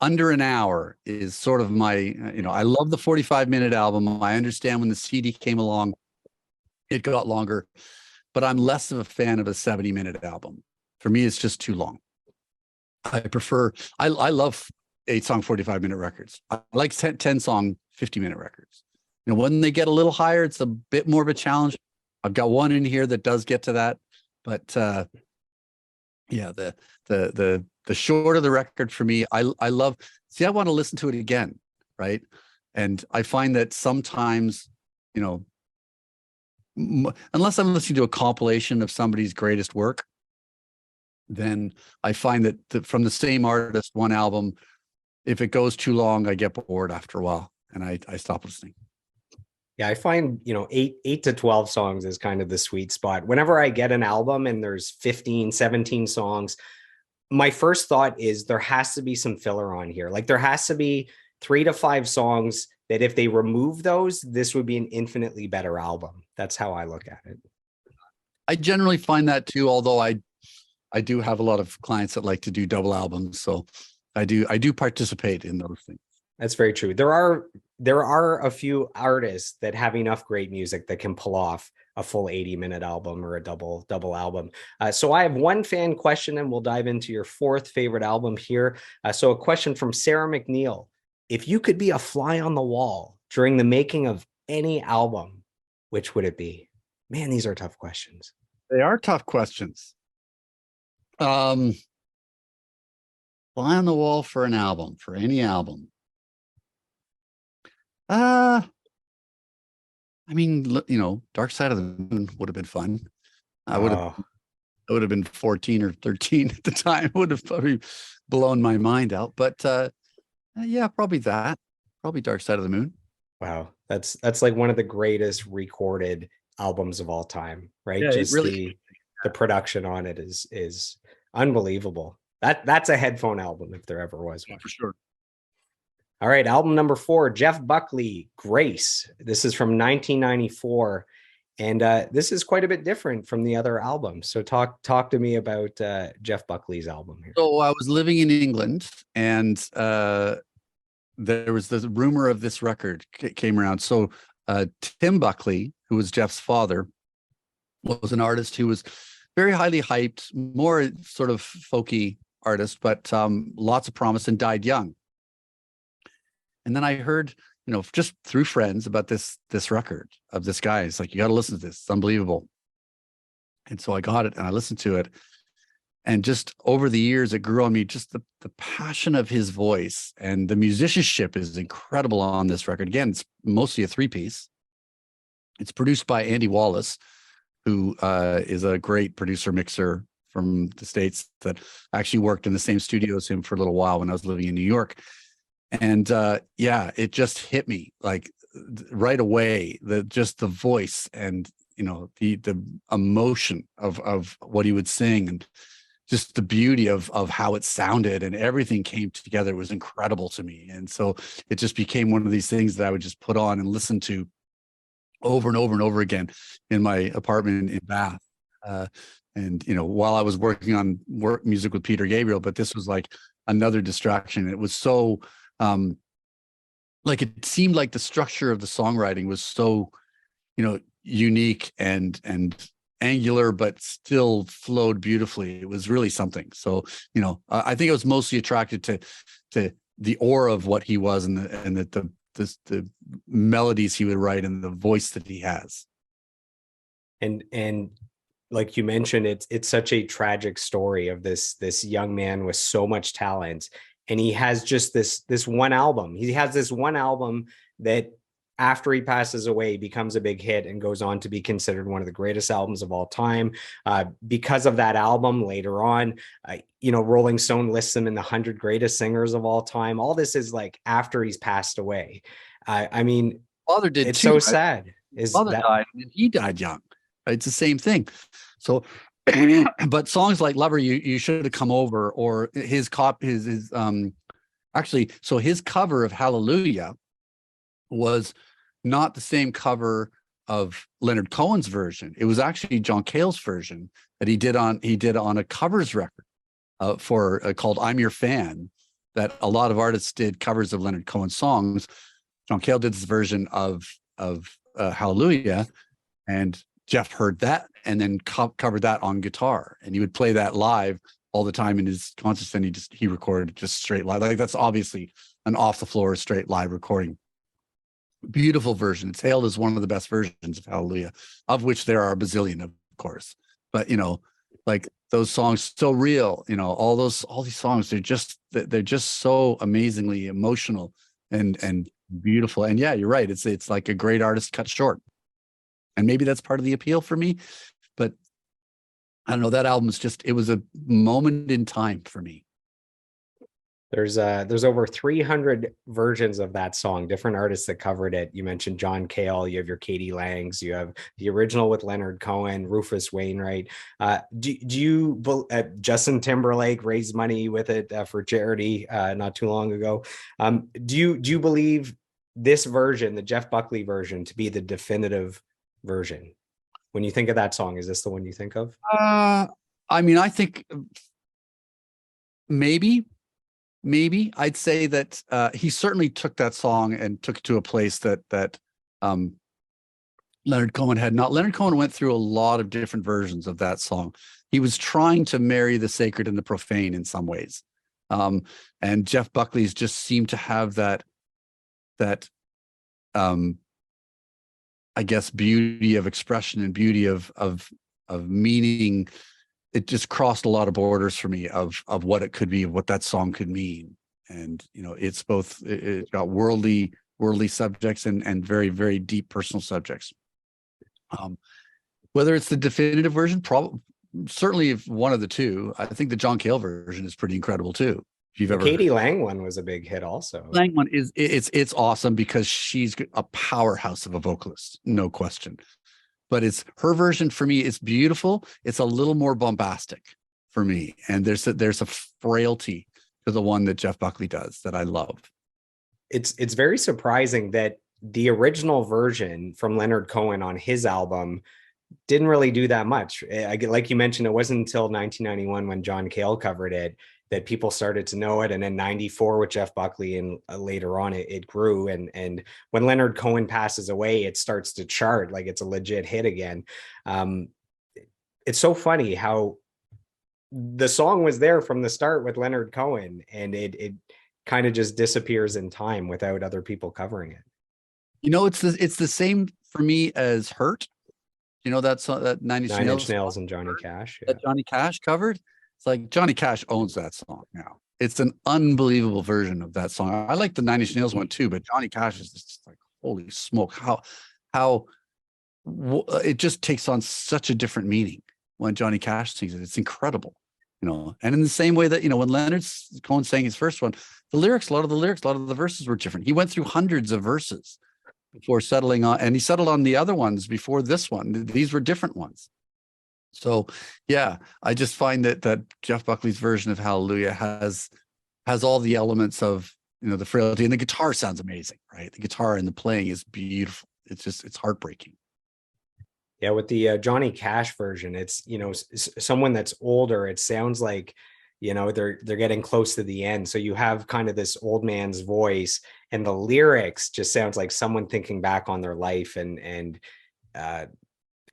Under an hour is sort of my, I love the 45-minute album. I understand when the CD came along, it got longer, but I'm less of a fan of a 70-minute album. For me, it's just too long. I love 8-song, 45-minute records. I like 10-song, 50-minute records. When they get a little higher, it's a bit more of a challenge. I've got one in here that does get to that, but yeah, the shorter the record for me, I love. See, I want to listen to it again, right? And I find that sometimes, unless I'm listening to a compilation of somebody's greatest work, then I find that from the same artist, one album, if it goes too long, I get bored after a while and I stop listening. Yeah, I find, 8 to 12 songs is kind of the sweet spot. Whenever I get an album and there's 15, 17 songs, my first thought is there has to be some filler on here. Like there has to be 3 to 5 songs that if they remove those, this would be an infinitely better album. That's how I look at it. I generally find that too, although I do have a lot of clients that like to do double albums. So I do participate in those things. That's very true. There are a few artists that have enough great music that can pull off a full 80-minute album or a double album. So I have one fan question, and we'll dive into your 4th favorite album here. So a question from Sarah McNeil: if you could be a fly on the wall during the making of any album, which would it be? Man, these are tough questions. They are tough questions. Fly on the wall for an album, for any album. I mean, Dark Side of the Moon would have been fun. I would have been 14 or 13 at the time. It would have probably blown my mind out. But yeah, probably that. Probably Dark Side of the Moon. Wow, that's like one of the greatest recorded albums of all time, right? Yeah, just really, the production on it is unbelievable. That's a headphone album if there ever was one. Yeah, for sure. All right, album number 4, Jeff Buckley, Grace. This is from 1994, and this is quite a bit different from the other albums. So talk to me about Jeff Buckley's album here. So I was living in England, and there was this rumor of this record came around. So Tim Buckley, who was Jeff's father, was an artist who was very highly hyped, more sort of folky artist, but lots of promise, and died young. And then I heard, just through friends about this record of this guy. It's like, you got to listen to this. It's unbelievable. And so I got it and I listened to it. And just over the years, it grew on me, just the passion of his voice, and the musicianship is incredible on this record. Again, it's mostly a 3-piece. It's produced by Andy Wallace, who is a great producer, mixer, the States that actually worked in the same studio as him for a little while when I was living in New York. And yeah, it just hit me like right away, just the voice and, you know, the emotion of what he would sing, and just the beauty of how it sounded, and everything came together. It was incredible to me. And so it just became one of these things that I would just put on and listen to over and over and over again in my apartment in Bath. And, you know, while I was working on music with Peter Gabriel, but this was like another distraction. It was so, like, it seemed like the structure of the songwriting was so, you know, unique and angular, but still flowed beautifully. It was really something. So, you know, I think I was mostly attracted to the aura of what he was, and the melodies he would write, and the voice that he has. And like you mentioned, it's such a tragic story of this young man with so much talent, and he has just this one album. He has this one album that, after he passes away, becomes a big hit and goes on to be considered one of the greatest albums of all time. Because of that album, later on, you know, Rolling Stone lists him in the 100 greatest singers of all time. All this is like after he's passed away. I mean, Father did it's too. so sad. Father died, and he died young. It's the same thing. So, but songs like "Lover," you should have come over, or his actually, so his cover of "Hallelujah" was not the same cover of Leonard Cohen's version. It was actually John Cale's version that he did on a covers record for called "I'm Your Fan." That a lot of artists did covers of Leonard Cohen songs. John Cale did this version of "Hallelujah," and Jeff heard that and then covered that on guitar, and he would play that live all the time in his concerts. And he recorded just straight live. Like, that's obviously an off the floor straight live recording. Beautiful version. It's hailed as one of the best versions of "Hallelujah," of which there are a bazillion, of course. But, you know, like, those songs, "So Real," you know, all these songs, they're just so amazingly emotional and beautiful. And yeah, you're right. It's like a great artist cut short. And maybe that's part of the appeal for me. But I don't know, that album is it was a moment in time for me. There's over 300 versions of that song, different artists that covered it. You mentioned John Cale, you have your Katie Langs, you have the original with Leonard Cohen, Rufus Wainwright. Justin Timberlake raised money with it for charity not too long ago. Do you believe this version, the Jeff Buckley version, to be the definitive version? When you think of that song, is this the one you think of? I mean, I think maybe I'd say that he certainly took that song and took it to a place that Leonard Cohen had not. Leonard Cohen went through a lot of different versions of that song. He was trying to marry the sacred and the profane in some ways. And Jeff Buckley's just seemed to have that I guess, beauty of expression and beauty of meaning. It just crossed a lot of borders for me of what it could be, of what that song could mean. And, you know, it's both, it got worldly subjects and very, very deep personal subjects. Whether it's the definitive version, certainly one of the two. I think the John Cale version is pretty incredible too. If you've ever Katie Lang one was a big hit also. Lang one it's awesome because she's a powerhouse of a vocalist, no question. But it's her version for me. It's beautiful. It's a little more bombastic for me, and there's a frailty to the one that Jeff Buckley does that I love. It's very surprising that the original version from Leonard Cohen on his album didn't really do that much. Like you mentioned, it wasn't until 1991 when John Cale covered it that people started to know it. And then 94 with Jeff Buckley, and later on it grew. And when Leonard Cohen passes away, it starts to chart like it's a legit hit again. It's so funny how the song was there from the start with Leonard Cohen, and it kind of just disappears in time without other people covering it. You know, it's the same for me as "Hurt." You know, that song, that Nine Inch Nails and Johnny Cash. Yeah. That Johnny Cash covered. It's like Johnny Cash owns that song now. It's an unbelievable version of that song. I like the Nine Inch Nails one too, but Johnny Cash is just like, holy smoke, how it just takes on such a different meaning. when Johnny Cash sings it. It's incredible, And in the same way that, when Leonard Cohen sang his first one, a lot of the verses were different. He went through hundreds of verses before settling on, and he settled on the other ones before this one. These were different ones. So yeah, I just find that Jeff Buckley's version of Hallelujah has all the elements of, the frailty, and the guitar sounds amazing, right? The guitar and the playing is beautiful. It's heartbreaking. Yeah, with the Johnny Cash version, it's someone that's older. It sounds like they're getting close to the end. So you have kind of this old man's voice, and the lyrics just sounds like someone thinking back on their life, and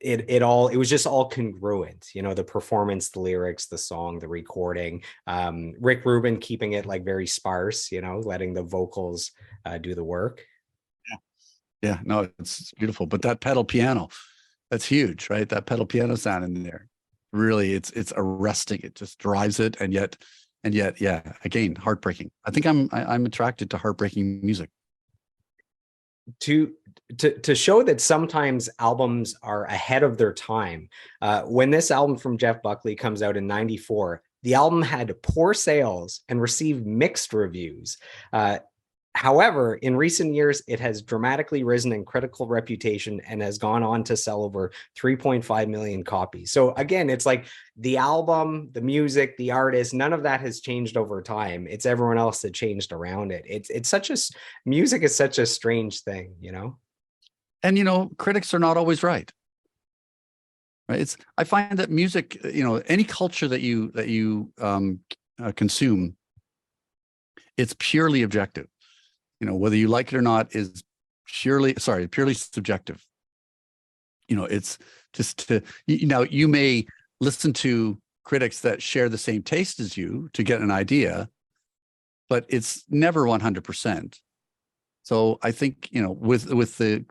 it was just all congruent. The performance, the lyrics, the song, the recording. Rick Rubin keeping it like very sparse, letting the vocals do the work. Yeah, no, it's beautiful. But that pedal piano, that's huge, right? That pedal piano sound in there, really, it's arresting. It just drives it, and yet, yeah, again, heartbreaking. I think I'm attracted to heartbreaking music. To show that sometimes albums are ahead of their time. When this album from Jeff Buckley comes out in '94, the album had poor sales and received mixed reviews. However, in recent years, it has dramatically risen in critical reputation and has gone on to sell over 3.5 million copies. So again, it's like the album, the music, the artist, none of that has changed over time. It's everyone else that changed around it. Music is such a strange thing, And, critics are not always right. Right. I find that music, any culture that you consume, it's purely objective. Whether you like it or not is purely subjective. It's just you may listen to critics that share the same taste as you to get an idea, but it's never 100%. So I think, with the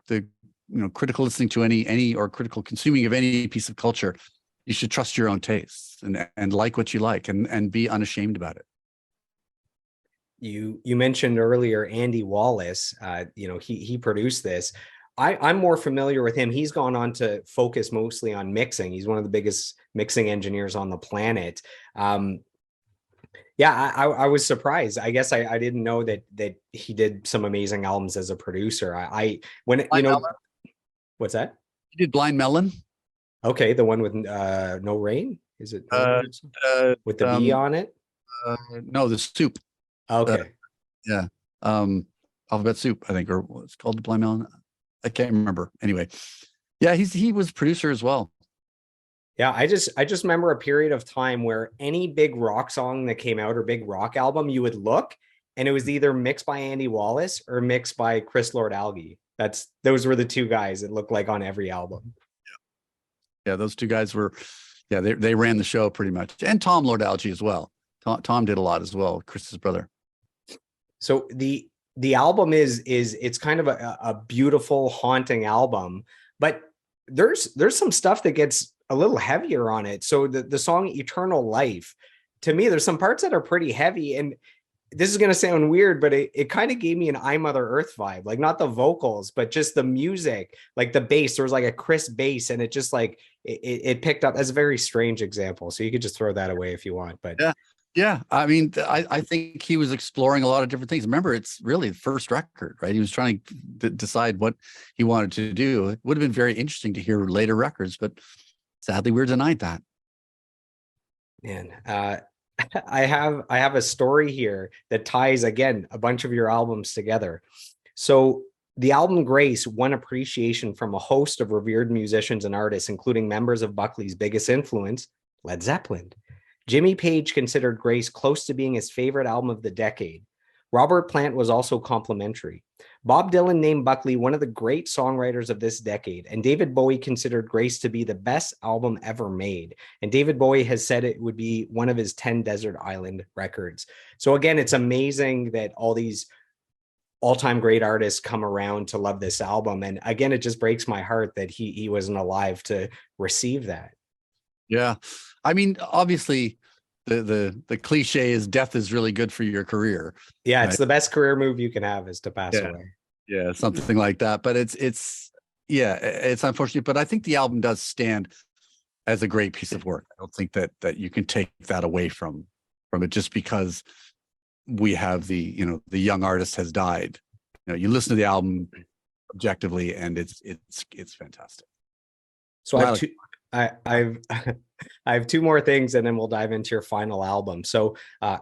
critical listening to any or critical consuming of any piece of culture, you should trust your own tastes and like what you like and be unashamed about it. You mentioned earlier Andy Wallace. He produced this. I'm more familiar with him. He's gone on to focus mostly on mixing. He's one of the biggest mixing engineers on the planet. I was surprised. I guess I didn't know that he did some amazing albums as a producer. What's that? He did Blind Melon. Okay, the one with No Rain. Is it with the B on it? No, the Soup. Okay. Yeah. Alphabet Soup, I think, or what's called, the Blind Melon. I can't remember. Anyway, yeah, he was producer as well. Yeah, I just remember a period of time where any big rock song that came out or big rock album, you would look and it was either mixed by Andy Wallace or mixed by Chris Lord-Alge. Those were the two guys it looked like on every album. Yeah, those two guys were, they ran the show pretty much. And Tom Lord-Alge as well. Tom did a lot as well, Chris's brother. So the album it's kind of a beautiful, haunting album, but there's some stuff that gets a little heavier on it. So the song Eternal Life, to me, there's some parts that are pretty heavy, and this is going to sound weird, but it kind of gave me an I Mother Earth vibe, like not the vocals, but just the music, like the bass. There was like a crisp bass, and it just like it picked up. As a very strange example, so you could just throw that away if you want. But yeah. I mean, I think he was exploring a lot of different things. Remember, it's really the first record, right? He was trying to decide what he wanted to do. It would have been very interesting to hear later records, but sadly, we're denied that. Man, I have a story here that ties, again, a bunch of your albums together. So the album Grace won appreciation from a host of revered musicians and artists, including members of Buckley's biggest influence, Led Zeppelin. Jimmy Page considered Grace close to being his favorite album of the decade. Robert Plant was also complimentary. Bob Dylan named Buckley one of the great songwriters of this decade, and David Bowie considered Grace to be the best album ever made. And David Bowie has said it would be one of his 10 Desert Island records. So again, it's amazing that all these all-time great artists come around to love this album. And again, it just breaks my heart that he wasn't alive to receive that. Yeah. I mean, obviously, the cliche is death is really good for your career. Yeah, it's right? The best career move you can have is to pass away. Yeah, something like that. But it's unfortunate. But I think the album does stand as a great piece of work. I don't think that you can take that away from it just because we have the young artist has died. You listen to the album objectively, and it's fantastic. So I've I have two more things, and then we'll dive into your final album. So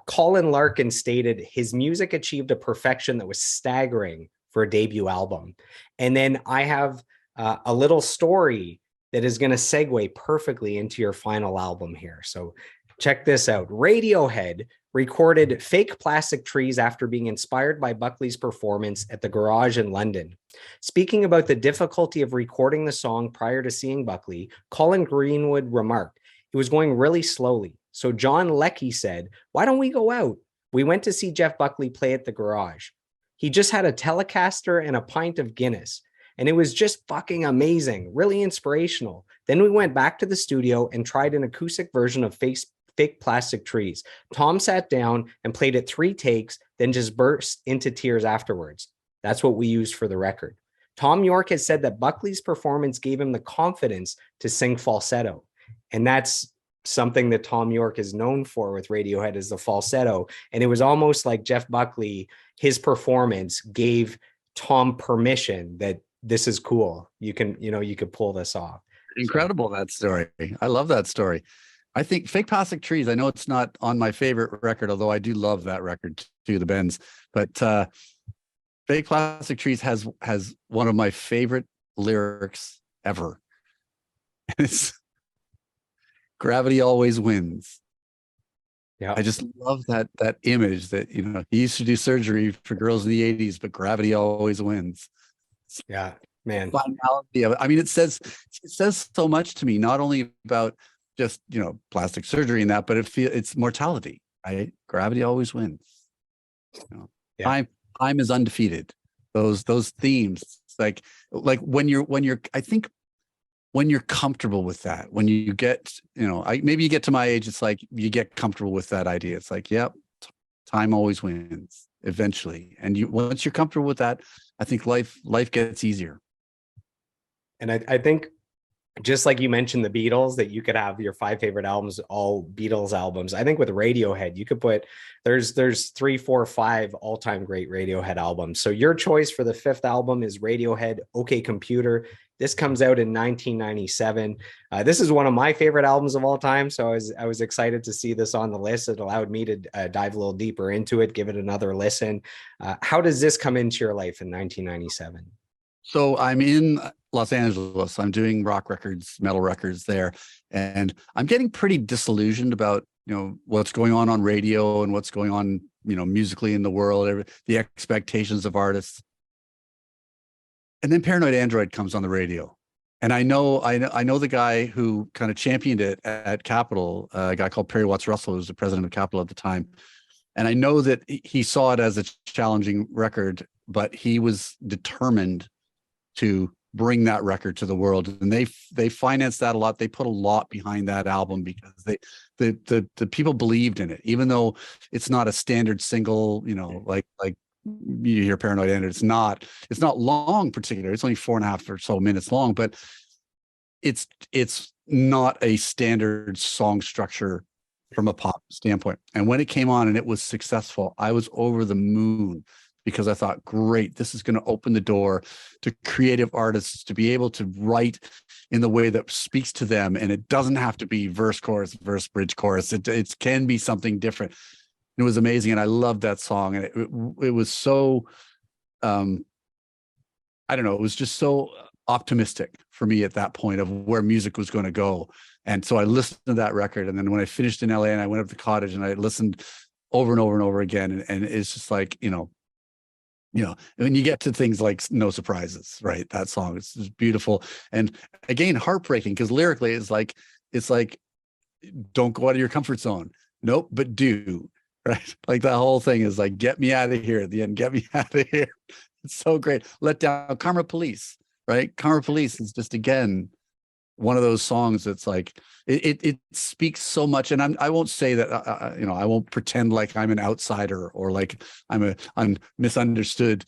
Colin Larkin stated his music achieved a perfection that was staggering for a debut album. And then I have a little story that is going to segue perfectly into your final album here. So check this out. Radiohead recorded Fake Plastic Trees after being inspired by Buckley's performance at the Garage in London. Speaking about the difficulty of recording the song prior to seeing Buckley, Colin Greenwood remarked, it was going really slowly. So John Leckie said, why don't we go out? We went to see Jeff Buckley play at the Garage. He just had a Telecaster and a pint of Guinness. And it was just fucking amazing, really inspirational. Then we went back to the studio and tried an acoustic version of Fake Plastic Trees. Tom sat down and played it 3 takes, then just burst into tears afterwards. That's what we used for the record. Tom York has said that Buckley's performance gave him the confidence to sing falsetto. And that's something that Tom York is known for with Radiohead, is the falsetto. And it was almost like Jeff Buckley, his performance gave Tom permission that this is cool. You could pull this off. Incredible, that story. I love that story. I think Fake Plastic Trees, I know it's not on my favorite record, although I do love that record too, the Bends. But Fake Plastic Trees has one of my favorite lyrics ever. It's gravity always wins. Yeah. I just love that image that, he used to do surgery for girls in the 80s, but gravity always wins. Yeah, man. Finality of it. I mean, it says so much to me, not only about just, plastic surgery and that, but it's mortality, right? Gravity always wins. Yeah. Time is undefeated. Those themes, like when you're, I think when you're comfortable with that, when you get, maybe you get to my age, it's like you get comfortable with that idea. It's like, yep, time always wins eventually. And once you're comfortable with that, I think life gets easier. And I think, just like you mentioned the Beatles, that you could have your 5 favorite albums, all Beatles albums. I think with Radiohead, you could put, there's 3, 4, 5 all-time great Radiohead albums. So your choice for the 5th album is Radiohead, OK Computer. This comes out in 1997. This is one of my favorite albums of all time. So I was excited to see this on the list. It allowed me to dive a little deeper into it, give it another listen. How does this come into your life in 1997? So I'm in Los Angeles. I'm doing rock records, metal records there. And I'm getting pretty disillusioned about, what's going on radio and what's going on, musically in the world, the expectations of artists. And then Paranoid Android comes on the radio. And I know the guy who kind of championed it at Capitol, a guy called Perry Watts Russell, who was the president of Capitol at the time. And I know that he saw it as a challenging record, but he was determined to bring that record to the world, and they financed that a lot. They put a lot behind that album because the people believed in it, even though it's not a standard single. Like you hear Paranoid Android, it's not long particularly. It's only 4.5 or so minutes long, but it's not a standard song structure from a pop standpoint. And when it came on and it was successful, I was over the moon, because I thought, great, this is going to open the door to creative artists to be able to write in the way that speaks to them. And it doesn't have to be verse, bridge, chorus. It can be something different. It was amazing. And I loved that song. And it was so, I don't know, it was just so optimistic for me at that point of where music was going to go. And so I listened to that record. And then when I finished in LA and I went up to the cottage and I listened over and over and over again, and it's just like, when you get to things like No Surprises, right? That song is beautiful. And again, heartbreaking, because lyrically it's like, don't go out of your comfort zone. Nope, but do, right? Like that whole thing is like, get me out of here at the end, get me out of here. It's so great. Let Down, Karma Police, right? Karma Police is just, again, one of those songs that's like, it speaks so much. And I won't say that, I won't pretend like I'm an outsider or like I'm misunderstood,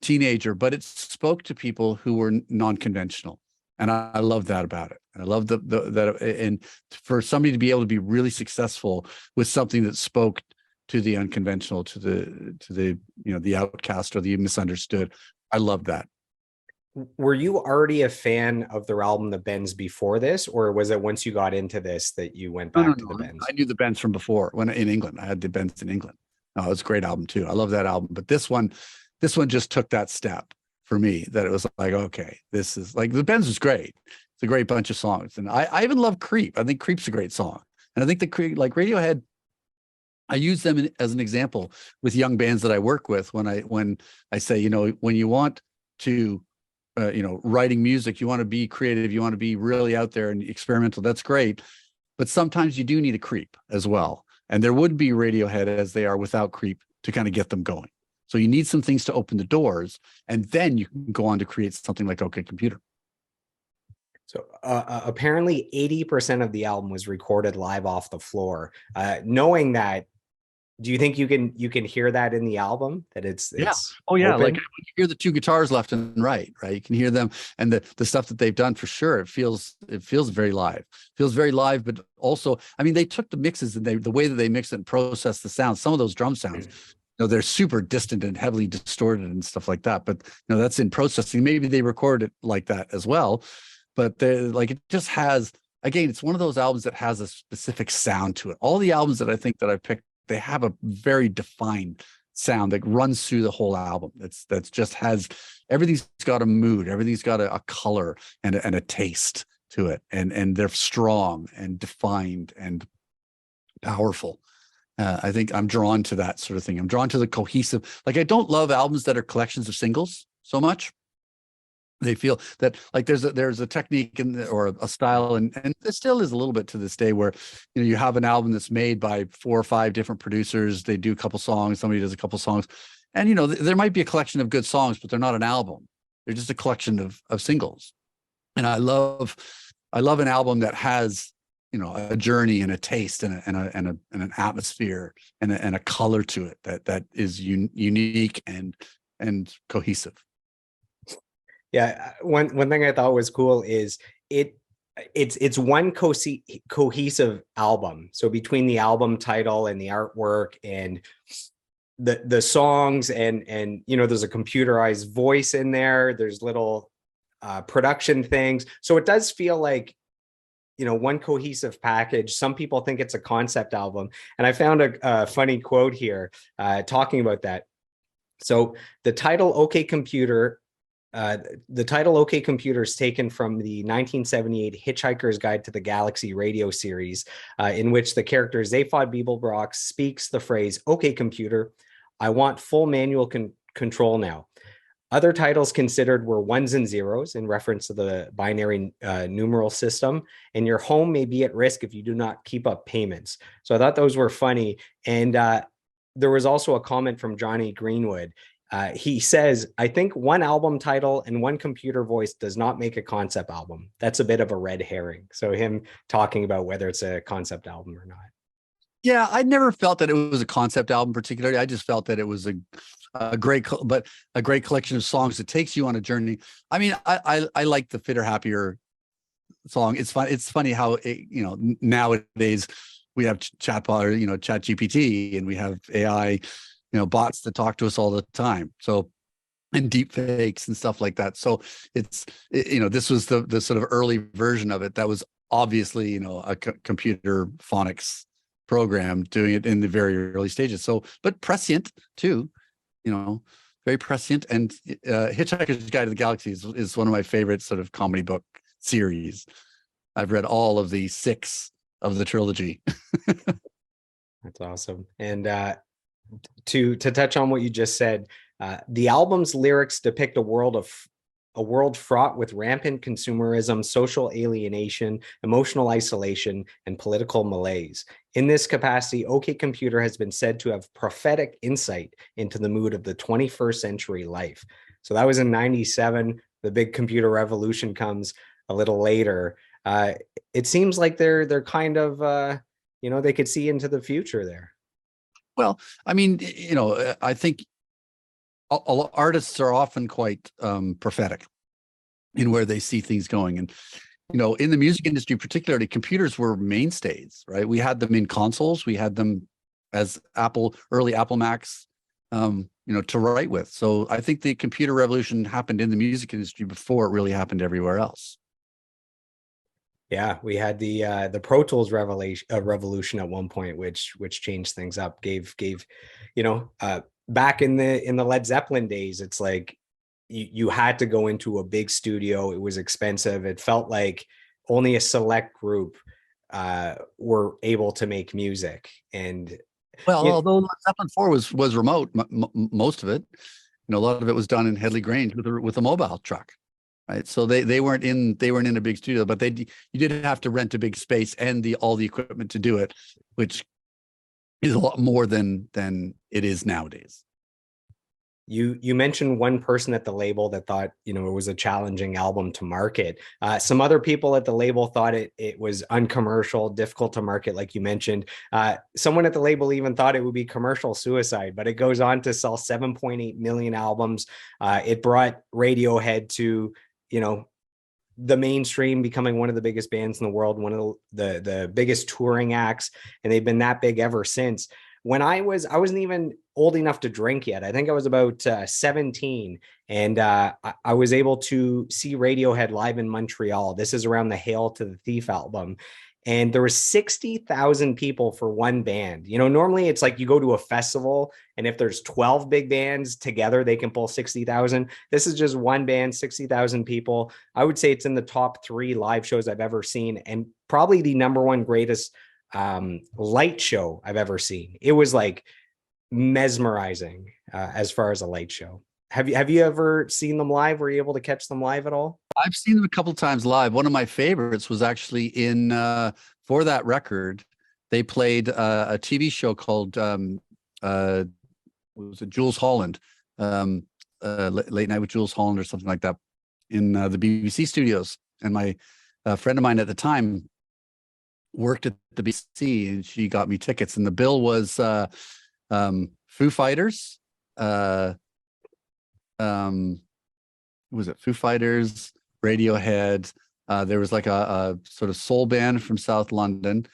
teenager, but it spoke to people who were non-conventional. And I love that about it. And I love that, and for somebody to be able to be really successful with something that spoke to the unconventional, to the the outcast or the misunderstood. I love that. Were you already a fan of their album The Bends before this, or was it once you got into this that you went No, no, back to The no. Bends? I knew the Bends from before when in England. I had the Bends in England. Oh, it was a great album too. I love that album. But this one just took that step for me that it was like, okay, this is like the Bends was great. It's a great bunch of songs. And I even love Creep. I think Creep's a great song. And I think the Creep, like Radiohead, I use them as an example with young bands that I work with when I say, when you want to writing music, you want to be creative, you want to be really out there and experimental, that's great. But sometimes you do need a Creep as well. And there would be Radiohead as they are without Creep to kind of get them going. So you need some things to open the doors, and then you can go on to create something like OK Computer. So apparently 80% of the album was recorded live off the floor. Knowing that, do you think you can hear that in the album, that it's Oh yeah, open? like when you hear the two guitars left and right, you can hear them, and the stuff that they've done for sure. It feels very live. Feels very live, but also, I mean, they took the mixes and the way that they mix it and process the sounds. Some of those drum sounds, they're super distant and heavily distorted and stuff like that. But that's in processing. Maybe they record it like that as well, but like it just has. Again, it's one of those albums that has a specific sound to it. All the albums that I think that I've picked, they have a very defined sound that runs through the whole album. That's just has, everything's got a mood, everything's got a color and a taste to it, and they're strong and defined and powerful. I think I'm drawn to that sort of thing. I'm drawn to the cohesive. Like, I don't love albums that are collections of singles so much. They feel that like there's a technique or a style, and it still is a little bit to this day, where you have an album that's made by 4 or 5 different producers. They do a couple songs, somebody does a couple songs, and there might be a collection of good songs, but they're not an album. They're just a collection of singles. And I love an album that has a journey and a taste and an atmosphere and a color to it that is unique and cohesive. Yeah, one thing I thought was cool is it's one cohesive album. So between the album title and the artwork and the songs and there's a computerized voice in there. There's little production things. So it does feel like one cohesive package. Some people think it's a concept album, and I found a funny quote here talking about that. So the title OK Computer. The title OK Computer is taken from the 1978 Hitchhiker's Guide to the Galaxy radio series, in which the character Zaphod Beeblebrox speaks the phrase, "OK Computer, I want full manual control now." Other titles considered were Ones and Zeros, in reference to the binary numeral system, and Your Home May Be at Risk If You Do Not Keep Up Payments. So I thought those were funny. And there was also a comment from Johnny Greenwood. He says, "I think one album title and one computer voice does not make a concept album. That's a bit of a red herring." So him talking about whether it's a concept album or not. Yeah, I never felt that it was a concept album particularly. I just felt that it was a great collection of songs that takes you on a journey. I mean, I like the Fitter Happier song. It's fun. It's funny how nowadays we have chatbot or Chat GPT, and we have AI bots that talk to us all the time. So, and deep fakes and stuff like that. So this was the sort of early version of it. That was obviously, a computer phonics program doing it in the very early stages. So, but prescient too, very prescient. And Hitchhiker's Guide to the Galaxy is one of my favorite sort of comedy book series. I've read all of the 6 of the trilogy. That's awesome. And to touch on what you just said, the album's lyrics depict a world fraught with rampant consumerism, social alienation, emotional isolation, and political malaise. In this capacity, OK Computer has been said to have prophetic insight into the mood of the 21st century life. So that was in 97. The big computer revolution comes a little later. It seems like they're kind of they could see into the future there. Well, I mean, I think artists are often quite prophetic in where they see things going. And, in the music industry, particularly, computers were mainstays, right? We had them in consoles, we had them as early Apple Macs, to write with. So I think the computer revolution happened in the music industry before it really happened everywhere else. Yeah, we had the Pro Tools revolution at one point, which changed things up. Gave back in the Led Zeppelin days, it's like you had to go into a big studio. It was expensive. It felt like only a select group were able to make music. And Well, although Led Zeppelin 4 was remote, most of it, a lot of it was done in Headley Grange with a mobile truck. Right. So they weren't in a big studio, but you did have to rent a big space and all the equipment to do it, which is a lot more than it is nowadays. You mentioned one person at the label that thought, it was a challenging album to market. Some other people at the label thought it was uncommercial, difficult to market, like you mentioned. Someone at the label even thought it would be commercial suicide, but it goes on to sell 7.8 million albums. It brought Radiohead to, the mainstream, becoming one of the biggest bands in the world, one of the biggest touring acts, and they've been that big ever since. When I wasn't even old enough to drink yet. I think I was about 17, and I was able to see Radiohead live in Montreal. This is around the Hail to the Thief album. And there was 60,000 people for one band. Normally it's like you go to a festival, and if there's 12 big bands together, they can pull 60,000. This is just one band, 60,000 people. I would say it's in the top 3 live shows I've ever seen, and probably the number one greatest light show I've ever seen. It was like mesmerizing as far as a light show. Have you ever seen them live? Were you able to catch them live at all? I've seen them a couple of times live. One of my favorites was actually for that record. They played a TV show called what was it, Jules Holland, Late Night with Jules Holland or something like that, in the BBC studios. And my friend of mine at the time worked at the BBC, and she got me tickets. And the bill was Foo Fighters. Was it Foo Fighters, Radiohead? There was like a sort of soul band from South London,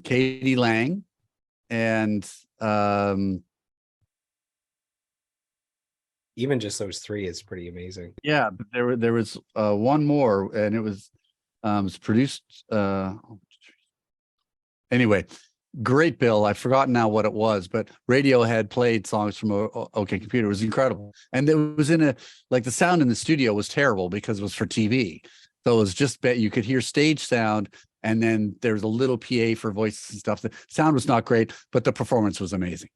Katie Lang, and even just those 3 is pretty amazing. Yeah, but there was one more, and it was produced. Anyway, great bill. I've forgotten now what it was, but Radiohead played songs from OK Computer. It was incredible. And it was the sound in the studio was terrible because it was for TV. So it was just you could hear stage sound, and then there's a little PA for voices and stuff. The sound was not great, but the performance was amazing.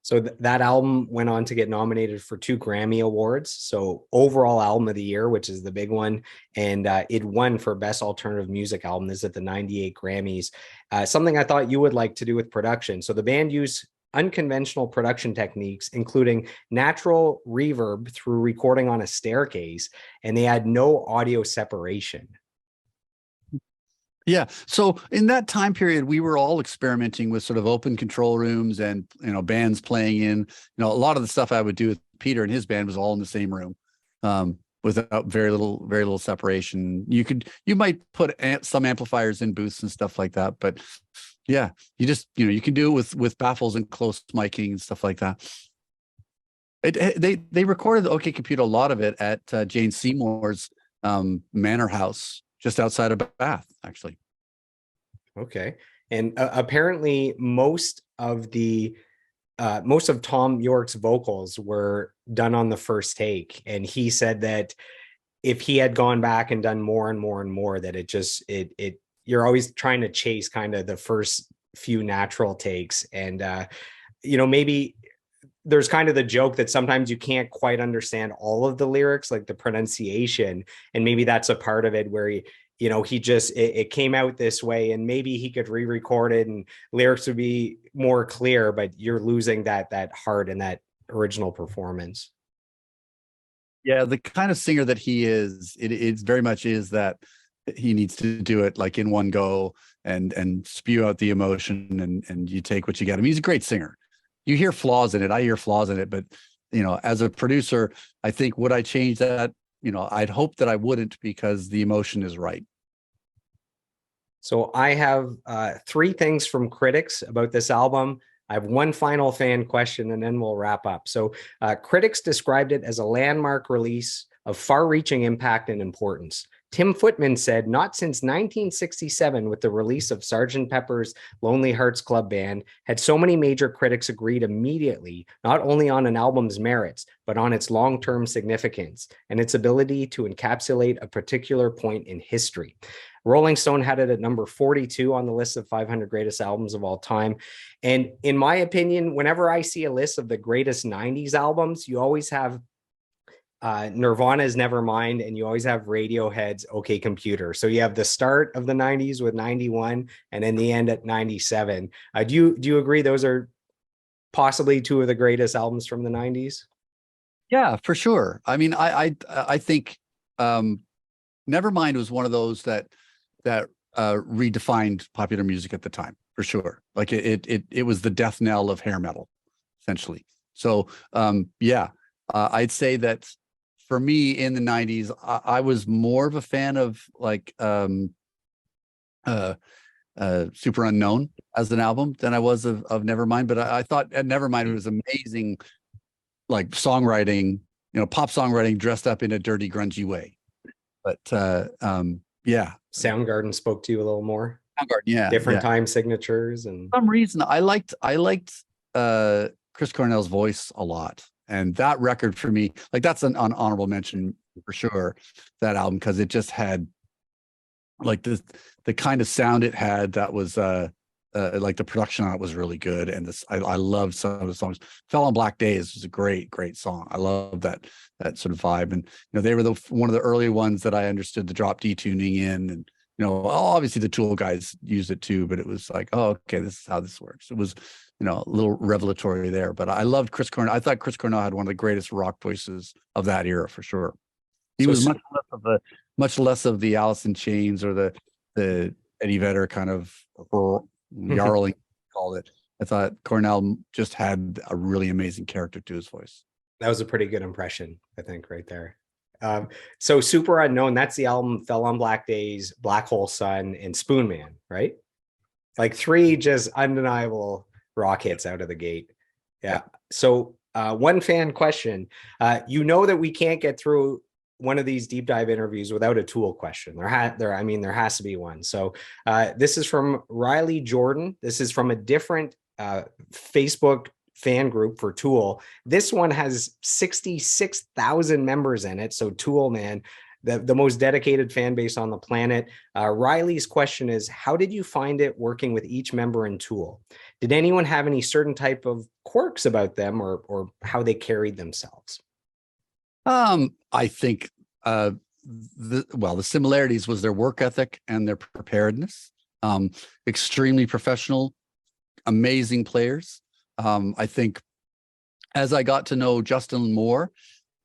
So that album went on to get nominated for 2 Grammy Awards. So overall album of the year, which is the big one. And it won for best alternative music album. This is at the 98 Grammys. Something I thought you would like to do with production. So the band used unconventional production techniques, including natural reverb through recording on a staircase, and they had no audio separation. Yeah. So in that time period, we were all experimenting with sort of open control rooms and, bands playing in, a lot of the stuff I would do with Peter and his band was all in the same room, without very little separation. You might put some amplifiers in booths and stuff like that, but yeah, you just, you can do it with baffles and close miking and stuff like that. They recorded the OK Computer, a lot of it at Jane Seymour's manor house just outside of Bath, actually. Okay. And apparently most of Tom York's vocals were done on the first take. And he said that if he had gone back and done more and more and more, that you're always trying to chase kind of the first few natural takes. And, maybe there's kind of the joke that sometimes you can't quite understand all of the lyrics, like the pronunciation. And maybe that's a part of it where it came out this way, and maybe he could re-record it and lyrics would be more clear, but you're losing that heart and that original performance. Yeah. The kind of singer that he is, it very much is that he needs to do it like in one go and spew out the emotion, and you take what you get. I mean, he's a great singer. You hear flaws in it. I hear flaws in it, but as a producer, I think, would I change that? I'd hope that I wouldn't, because the emotion is right. So I have three things from critics about this album. I have one final fan question, and then we'll wrap up. So critics described it as a landmark release of far-reaching impact and importance. Tim Footman said, not since 1967, with the release of Sgt. Pepper's Lonely Hearts Club Band, had so many major critics agreed immediately, not only on an album's merits, but on its long-term significance and its ability to encapsulate a particular point in history. Rolling Stone had it at number 42 on the list of 500 greatest albums of all time. And in my opinion, whenever I see a list of the greatest 90s albums, you always have Nirvana's Nevermind, and you always have Radiohead's OK Computer. So you have the start of the 90s with 91 and then the end at 97. Do you agree those are possibly two of the greatest albums from the 90s? Yeah, for sure. I mean, I think Nevermind was one of those that redefined popular music at the time, for sure. Like it was the death knell of hair metal, essentially. So I'd say that for me in the 90s, I was more of a fan of like Super Unknown as an album than I was of Nevermind. But I thought Nevermind was amazing, like songwriting, pop songwriting dressed up in a dirty, grungy way. But yeah, Soundgarden spoke to you a little more. Soundgarden, yeah, different time signatures, and for some reason I liked Chris Cornell's voice a lot, and that record for me, like that's an honorable mention for sure. That album, because it just had like the kind of sound it had that was like the production on it was really good, and this I loved some of the songs. Fell on Black Days was a great song. I love that sort of vibe, and they were one of the early ones that I understood the drop D tuning in, and obviously the Tool guys used it too, but it was like, oh, okay, this is how this works. It was a little revelatory there, but I loved Chris Cornell. I thought Chris Cornell had one of the greatest rock voices of that era for sure. He was much less of the Alice in Chains or the Eddie Vedder kind of yarling called it. I thought Cornell just had a really amazing character to his voice. That was a pretty good impression, I think, right there. So Super Unknown, that's the album. Fell on Black Days, Black Hole Sun, and Spoon Man, right? Like three just undeniable rock hits out of the gate. Yeah. So one fan question. That we can't get through one of these deep dive interviews without a Tool question. There has to be one. So this is from Riley Jordan. This is from a different Facebook fan group for Tool. This one has 66,000 members in it. So Tool, man, the most dedicated fan base on the planet. Riley's question is, how did you find it working with each member in Tool? Did anyone have any certain type of quirks about them, or how they carried themselves? I think the similarities was their work ethic and their preparedness. Extremely professional, amazing players. I think as I got to know Justin more,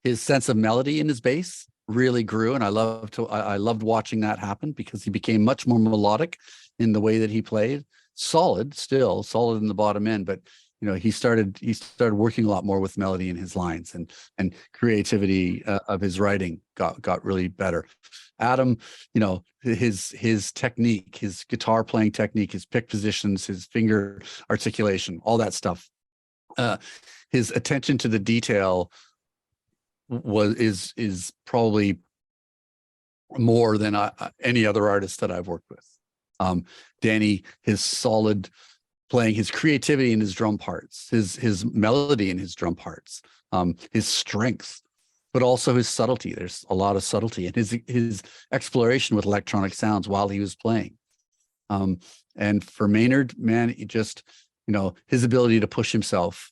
his sense of melody in his bass really grew, and I loved watching that happen, because he became much more melodic in the way that he played. Solid in the bottom end, but he started working a lot more with melody in his lines, and creativity of his writing got really better. Adam, his technique, his guitar playing technique, his pick positions, his finger articulation, all that stuff, his attention to the detail is probably more than any other artist that I've worked with. Danny, his solid playing, his creativity in his drum parts, his melody in his drum parts, his strength, but also his subtlety. There's a lot of subtlety, and his exploration with electronic sounds while he was playing. And for Maynard, man, he just, his ability to push himself,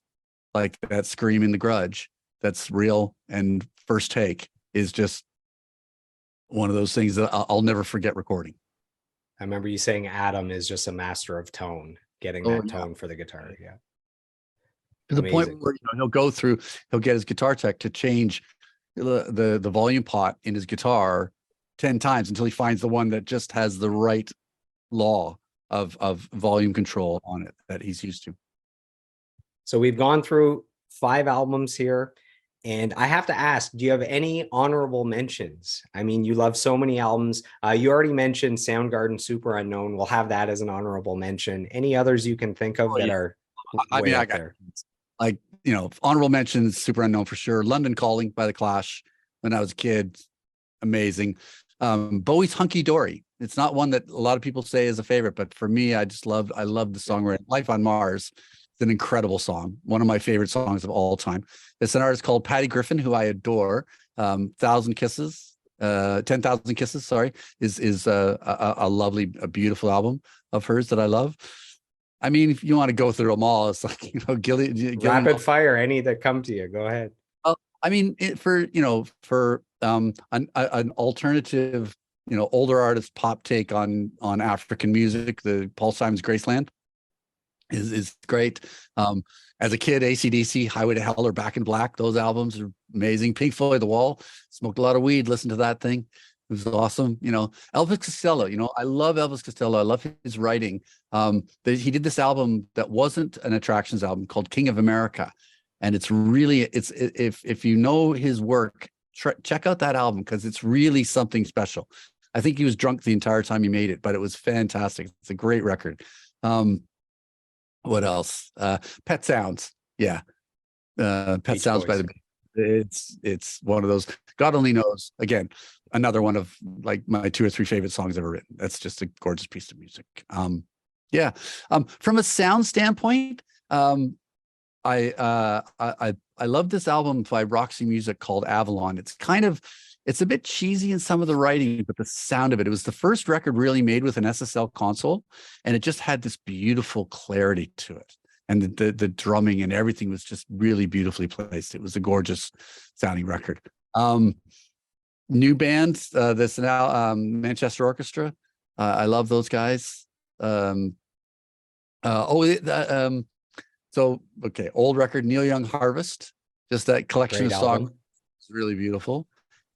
like that scream in The Grudge, that's real and first take, is just one of those things that I'll never forget recording. I remember you saying Adam is just a master of tone, getting that tone for the guitar. Yeah. To the point where he'll get his guitar tech to change the volume pot in his guitar 10 times until he finds the one that just has the right law of volume control on it that he's used to. So we've gone through 5 albums here, And I have to ask, do you have any honorable mentions? I mean, you love so many albums. You already mentioned Soundgarden, Super Unknown. We'll have that as an honorable mention. Any others you can think of Oh, that yeah. are I way mean, I up got there? like, honorable mentions, Super Unknown for sure. London Calling by The Clash when I was a kid, amazing. Bowie's Hunky Dory. It's not one that a lot of people say is a favorite, but for me, I love the songwriting. Life on Mars. It's an incredible song, one of my favorite songs of all time. It's an artist called Patty Griffin, who I adore. Thousand Kisses, 10,000 Kisses, sorry, is a lovely, a beautiful album of hers that I love. I mean, if you want to go through them all, it's like, Gillian. Rapid fire, any that come to you. Go ahead. I mean, for an alternative, older artist pop take on African music, the Paul Simon's Graceland is great. As a kid, AC/DC, Highway to Hell, or Back in Black, those albums are amazing. Pink Floyd, The Wall, smoked a lot of weed, listened to that thing. It was awesome. Elvis Costello, I love Elvis Costello. I love his writing. He did this album that wasn't an Attractions album called King of America. And it's really, if you know his work, check out that album because it's really something special. I think he was drunk the entire time he made it, but it was fantastic. It's a great record. What else? Pet Sounds. Yeah. Pet Beach Sounds Boys. by the it's one of those. God only knows. Again, another one of like my 2 or 3 favorite songs ever written. That's just a gorgeous piece of music. Yeah. From a sound standpoint, I love this album by Roxy Music called Avalon. It's a bit cheesy in some of the writing, but the sound of it was the first record really made with an SSL console, and it just had this beautiful clarity to it. And the drumming and everything was just really beautifully placed. It was a gorgeous sounding record. New band, this now Manchester Orchestra. I love those guys. So, okay, old record, Neil Young Harvest, just that collection Great of songs. album. It's really beautiful.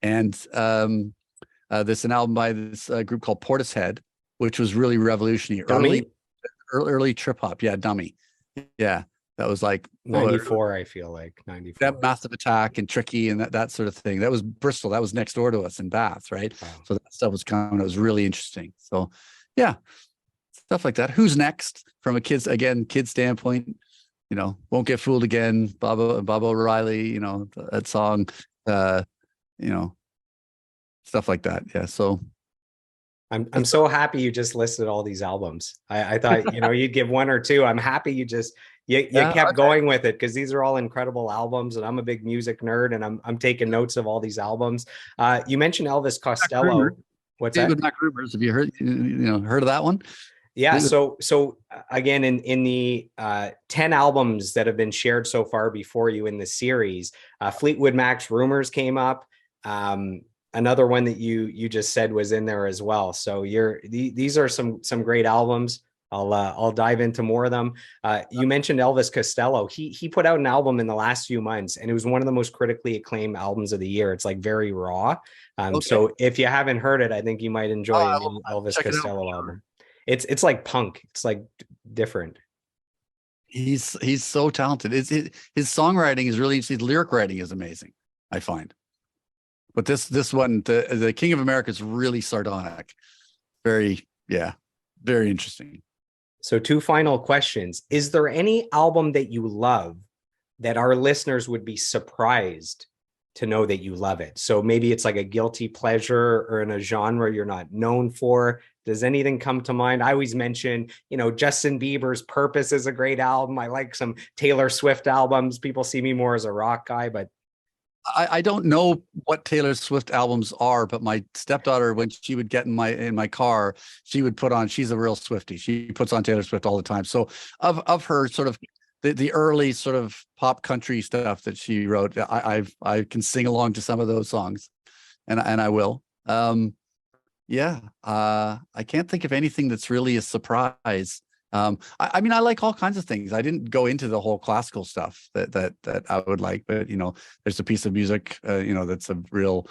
And this an album by this group called Portishead, which was really revolutionary. Dummy? Early trip hop. Yeah, Dummy. Yeah, that was like 94, I feel like 94. That Massive Attack and Tricky and that sort of thing. That was Bristol. That was next door to us in Bath, right? Wow. So that stuff was coming. It was really interesting. So, yeah, stuff like that. Who's next from a kid standpoint? Won't Get Fooled Again, Bob O'Reilly, that song, stuff like that. Yeah. So I'm so happy you just listed all these albums. I thought, you'd give one or two. I'm happy you kept going with it because these are all incredible albums, and I'm a big music nerd, and I'm taking notes of all these albums. You mentioned Elvis Costello. What's that? David McRumors. Have you heard of that one? Yeah. So again, in the 10 albums that have been shared so far before you in the series, Fleetwood Mac's Rumors came up. Another one that you just said was in there as well. So these are some great albums. I'll dive into more of them. You mentioned Elvis Costello. He put out an album in the last few months, and it was one of the most critically acclaimed albums of the year. It's like very raw. Okay. So if you haven't heard it, I think you might enjoy a new Elvis Costello album. It's like punk. It's like different. He's so talented. His songwriting is really, his lyric writing is amazing, I find. But this one, the King of America, is really sardonic. Very interesting. So 2 final questions. Is there any album that you love that our listeners would be surprised to know that you love it? So maybe it's like a guilty pleasure or in a genre you're not known for. Does anything come to mind? I always mention, Justin Bieber's Purpose is a great album. I like some Taylor Swift albums. People see me more as a rock guy, but I don't know what Taylor Swift albums are, but my stepdaughter, when she would get in my car, she would put on, she's a real Swiftie. She puts on Taylor Swift all the time. So of her sort of the early sort of pop country stuff that she wrote, I can sing along to some of those songs, and I will. I can't think of anything that's really a surprise. I mean, I like all kinds of things. I didn't go into the whole classical stuff that I would like, but there's a piece of music, that's a real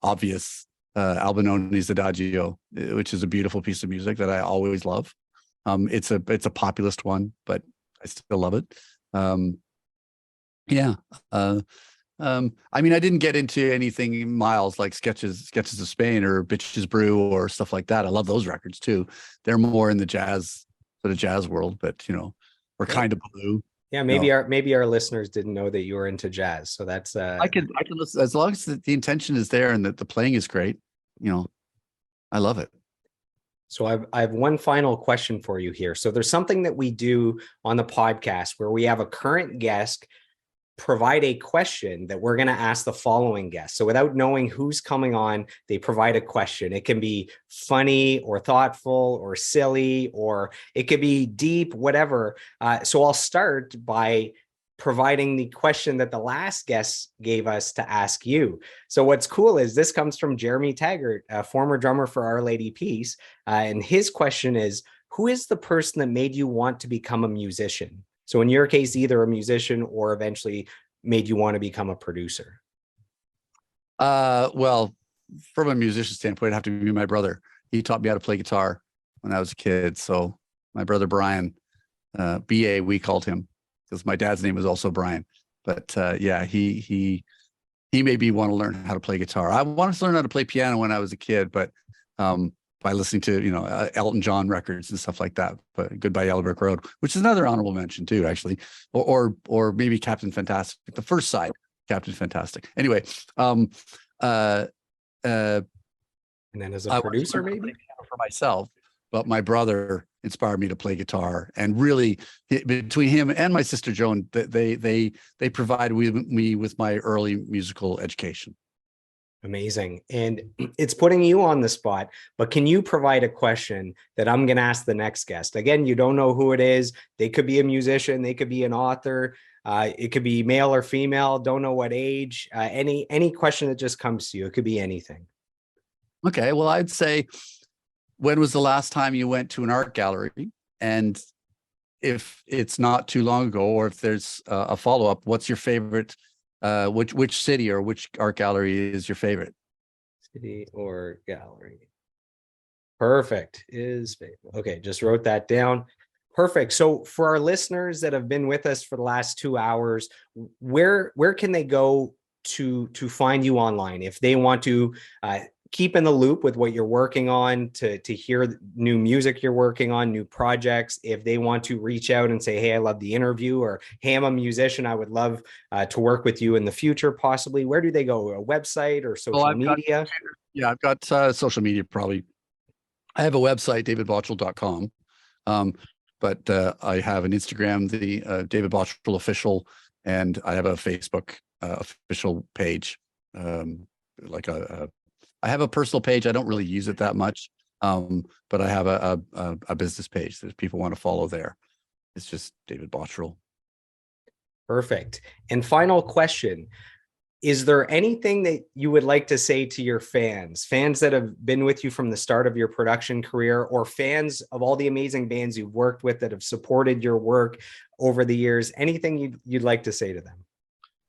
obvious Albinoni's Adagio, which is a beautiful piece of music that I always love. It's a populist one, but I still love it. I mean, I didn't get into anything miles like Sketches of Spain or Bitches Brew or stuff like that. I love those records too. They're more in the jazz world, but we're Yeah. kind of blue. Yeah, You know, maybe our listeners didn't know that you were into jazz. So that's I can listen as long as the intention is there and that the playing is great. I love it. So I have one final question for you here. So there's something that we do on the podcast where we have a current guest provide a question that we're going to ask the following guest. So without knowing who's coming on, they provide a question. It can be funny or thoughtful or silly, or it could be deep, whatever. So I'll start by providing the question that the last guest gave us to ask you. So what's cool is this comes from Jeremy Taggart, a former drummer for Our Lady Peace. And his question is, who is the person that made you want to become a musician? So in your case, either a musician or eventually made you want to become a producer. Well, from a musician standpoint, it'd have to be my brother. He taught me how to play guitar when I was a kid. So my brother Brian, BA, we called him because my dad's name was also Brian. But yeah, he made me want to learn how to play guitar. I wanted to learn how to play piano when I was a kid, but by listening to Elton John records and stuff like that. But Goodbye Yellow Brick Road, which is another honorable mention too, actually, or maybe Captain Fantastic, the first side, Captain Fantastic. Anyway, and then as a producer, maybe for myself, but my brother inspired me to play guitar, and really between him and my sister Joan, they provided me with my early musical education. Amazing. And it's putting you on the spot, but can you provide a question that I'm going to ask the next guest? Again, you don't know who it is. They could be a musician. They could be an author. It could be male or female. Don't know what age. Any question that just comes to you. It could be anything. Okay. Well, I'd say, when was the last time you went to an art gallery? And if it's not too long ago, or if there's a follow-up, what's your favorite? Which city or which art gallery is your favorite? City or gallery. Perfect. Is favorite. Okay, just wrote that down. Perfect. So for our listeners that have been with us for the last 2 hours, where can they go to find you online if they want to keep in the loop with what you're working on, to hear new music you're working on, new projects? If they want to reach out and say, hey, I love the interview, or hey, I'm a musician, I would love to work with you in the future, possibly, where do they go? A website or social media? I've got social media, probably. I have a website, davidbottrill.com. But I have an Instagram, the David Bottrill Official, and I have a Facebook official page. I have a personal page. I don't really use it that much, but I have a business page that if people want to follow there. It's just David Bottrill. Perfect. And final question. Is there anything that you would like to say to your fans that have been with you from the start of your production career, or fans of all the amazing bands you've worked with that have supported your work over the years? Anything you'd like to say to them?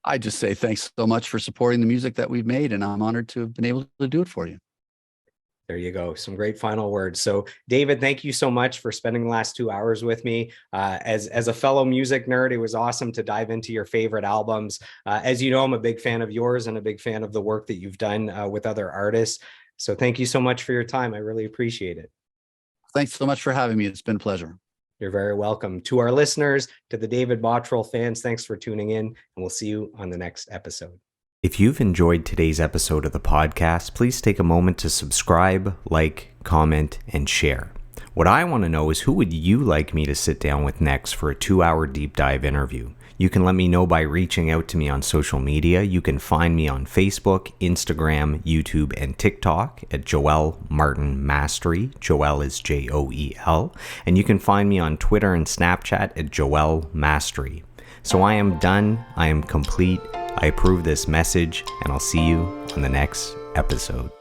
I just say thanks so much for supporting the music that we've made, and I'm honored to have been able to do it for you. There you go. Some great final words. So David, thank you so much for spending the last 2 hours with me. As a fellow music nerd, it was awesome to dive into your favorite albums. As you know, I'm a big fan of yours and a big fan of the work that you've done with other artists. So thank you so much for your time. I really appreciate it. Thanks so much for having me. It's been a pleasure. You're very welcome. To our listeners, to the David Bottrill fans, thanks for tuning in, and we'll see you on the next episode. If you've enjoyed today's episode of the podcast, please take a moment to subscribe, like, comment, and share. What I want to know is, who would you like me to sit down with next for a 2-hour deep dive interview? You can let me know by reaching out to me on social media. You can find me on Facebook, Instagram, YouTube, and TikTok at Joel Martin Mastery. Joel is Joel. And you can find me on Twitter and Snapchat at Joel Mastery. So I am done. I am complete. I approve this message, and I'll see you on the next episode.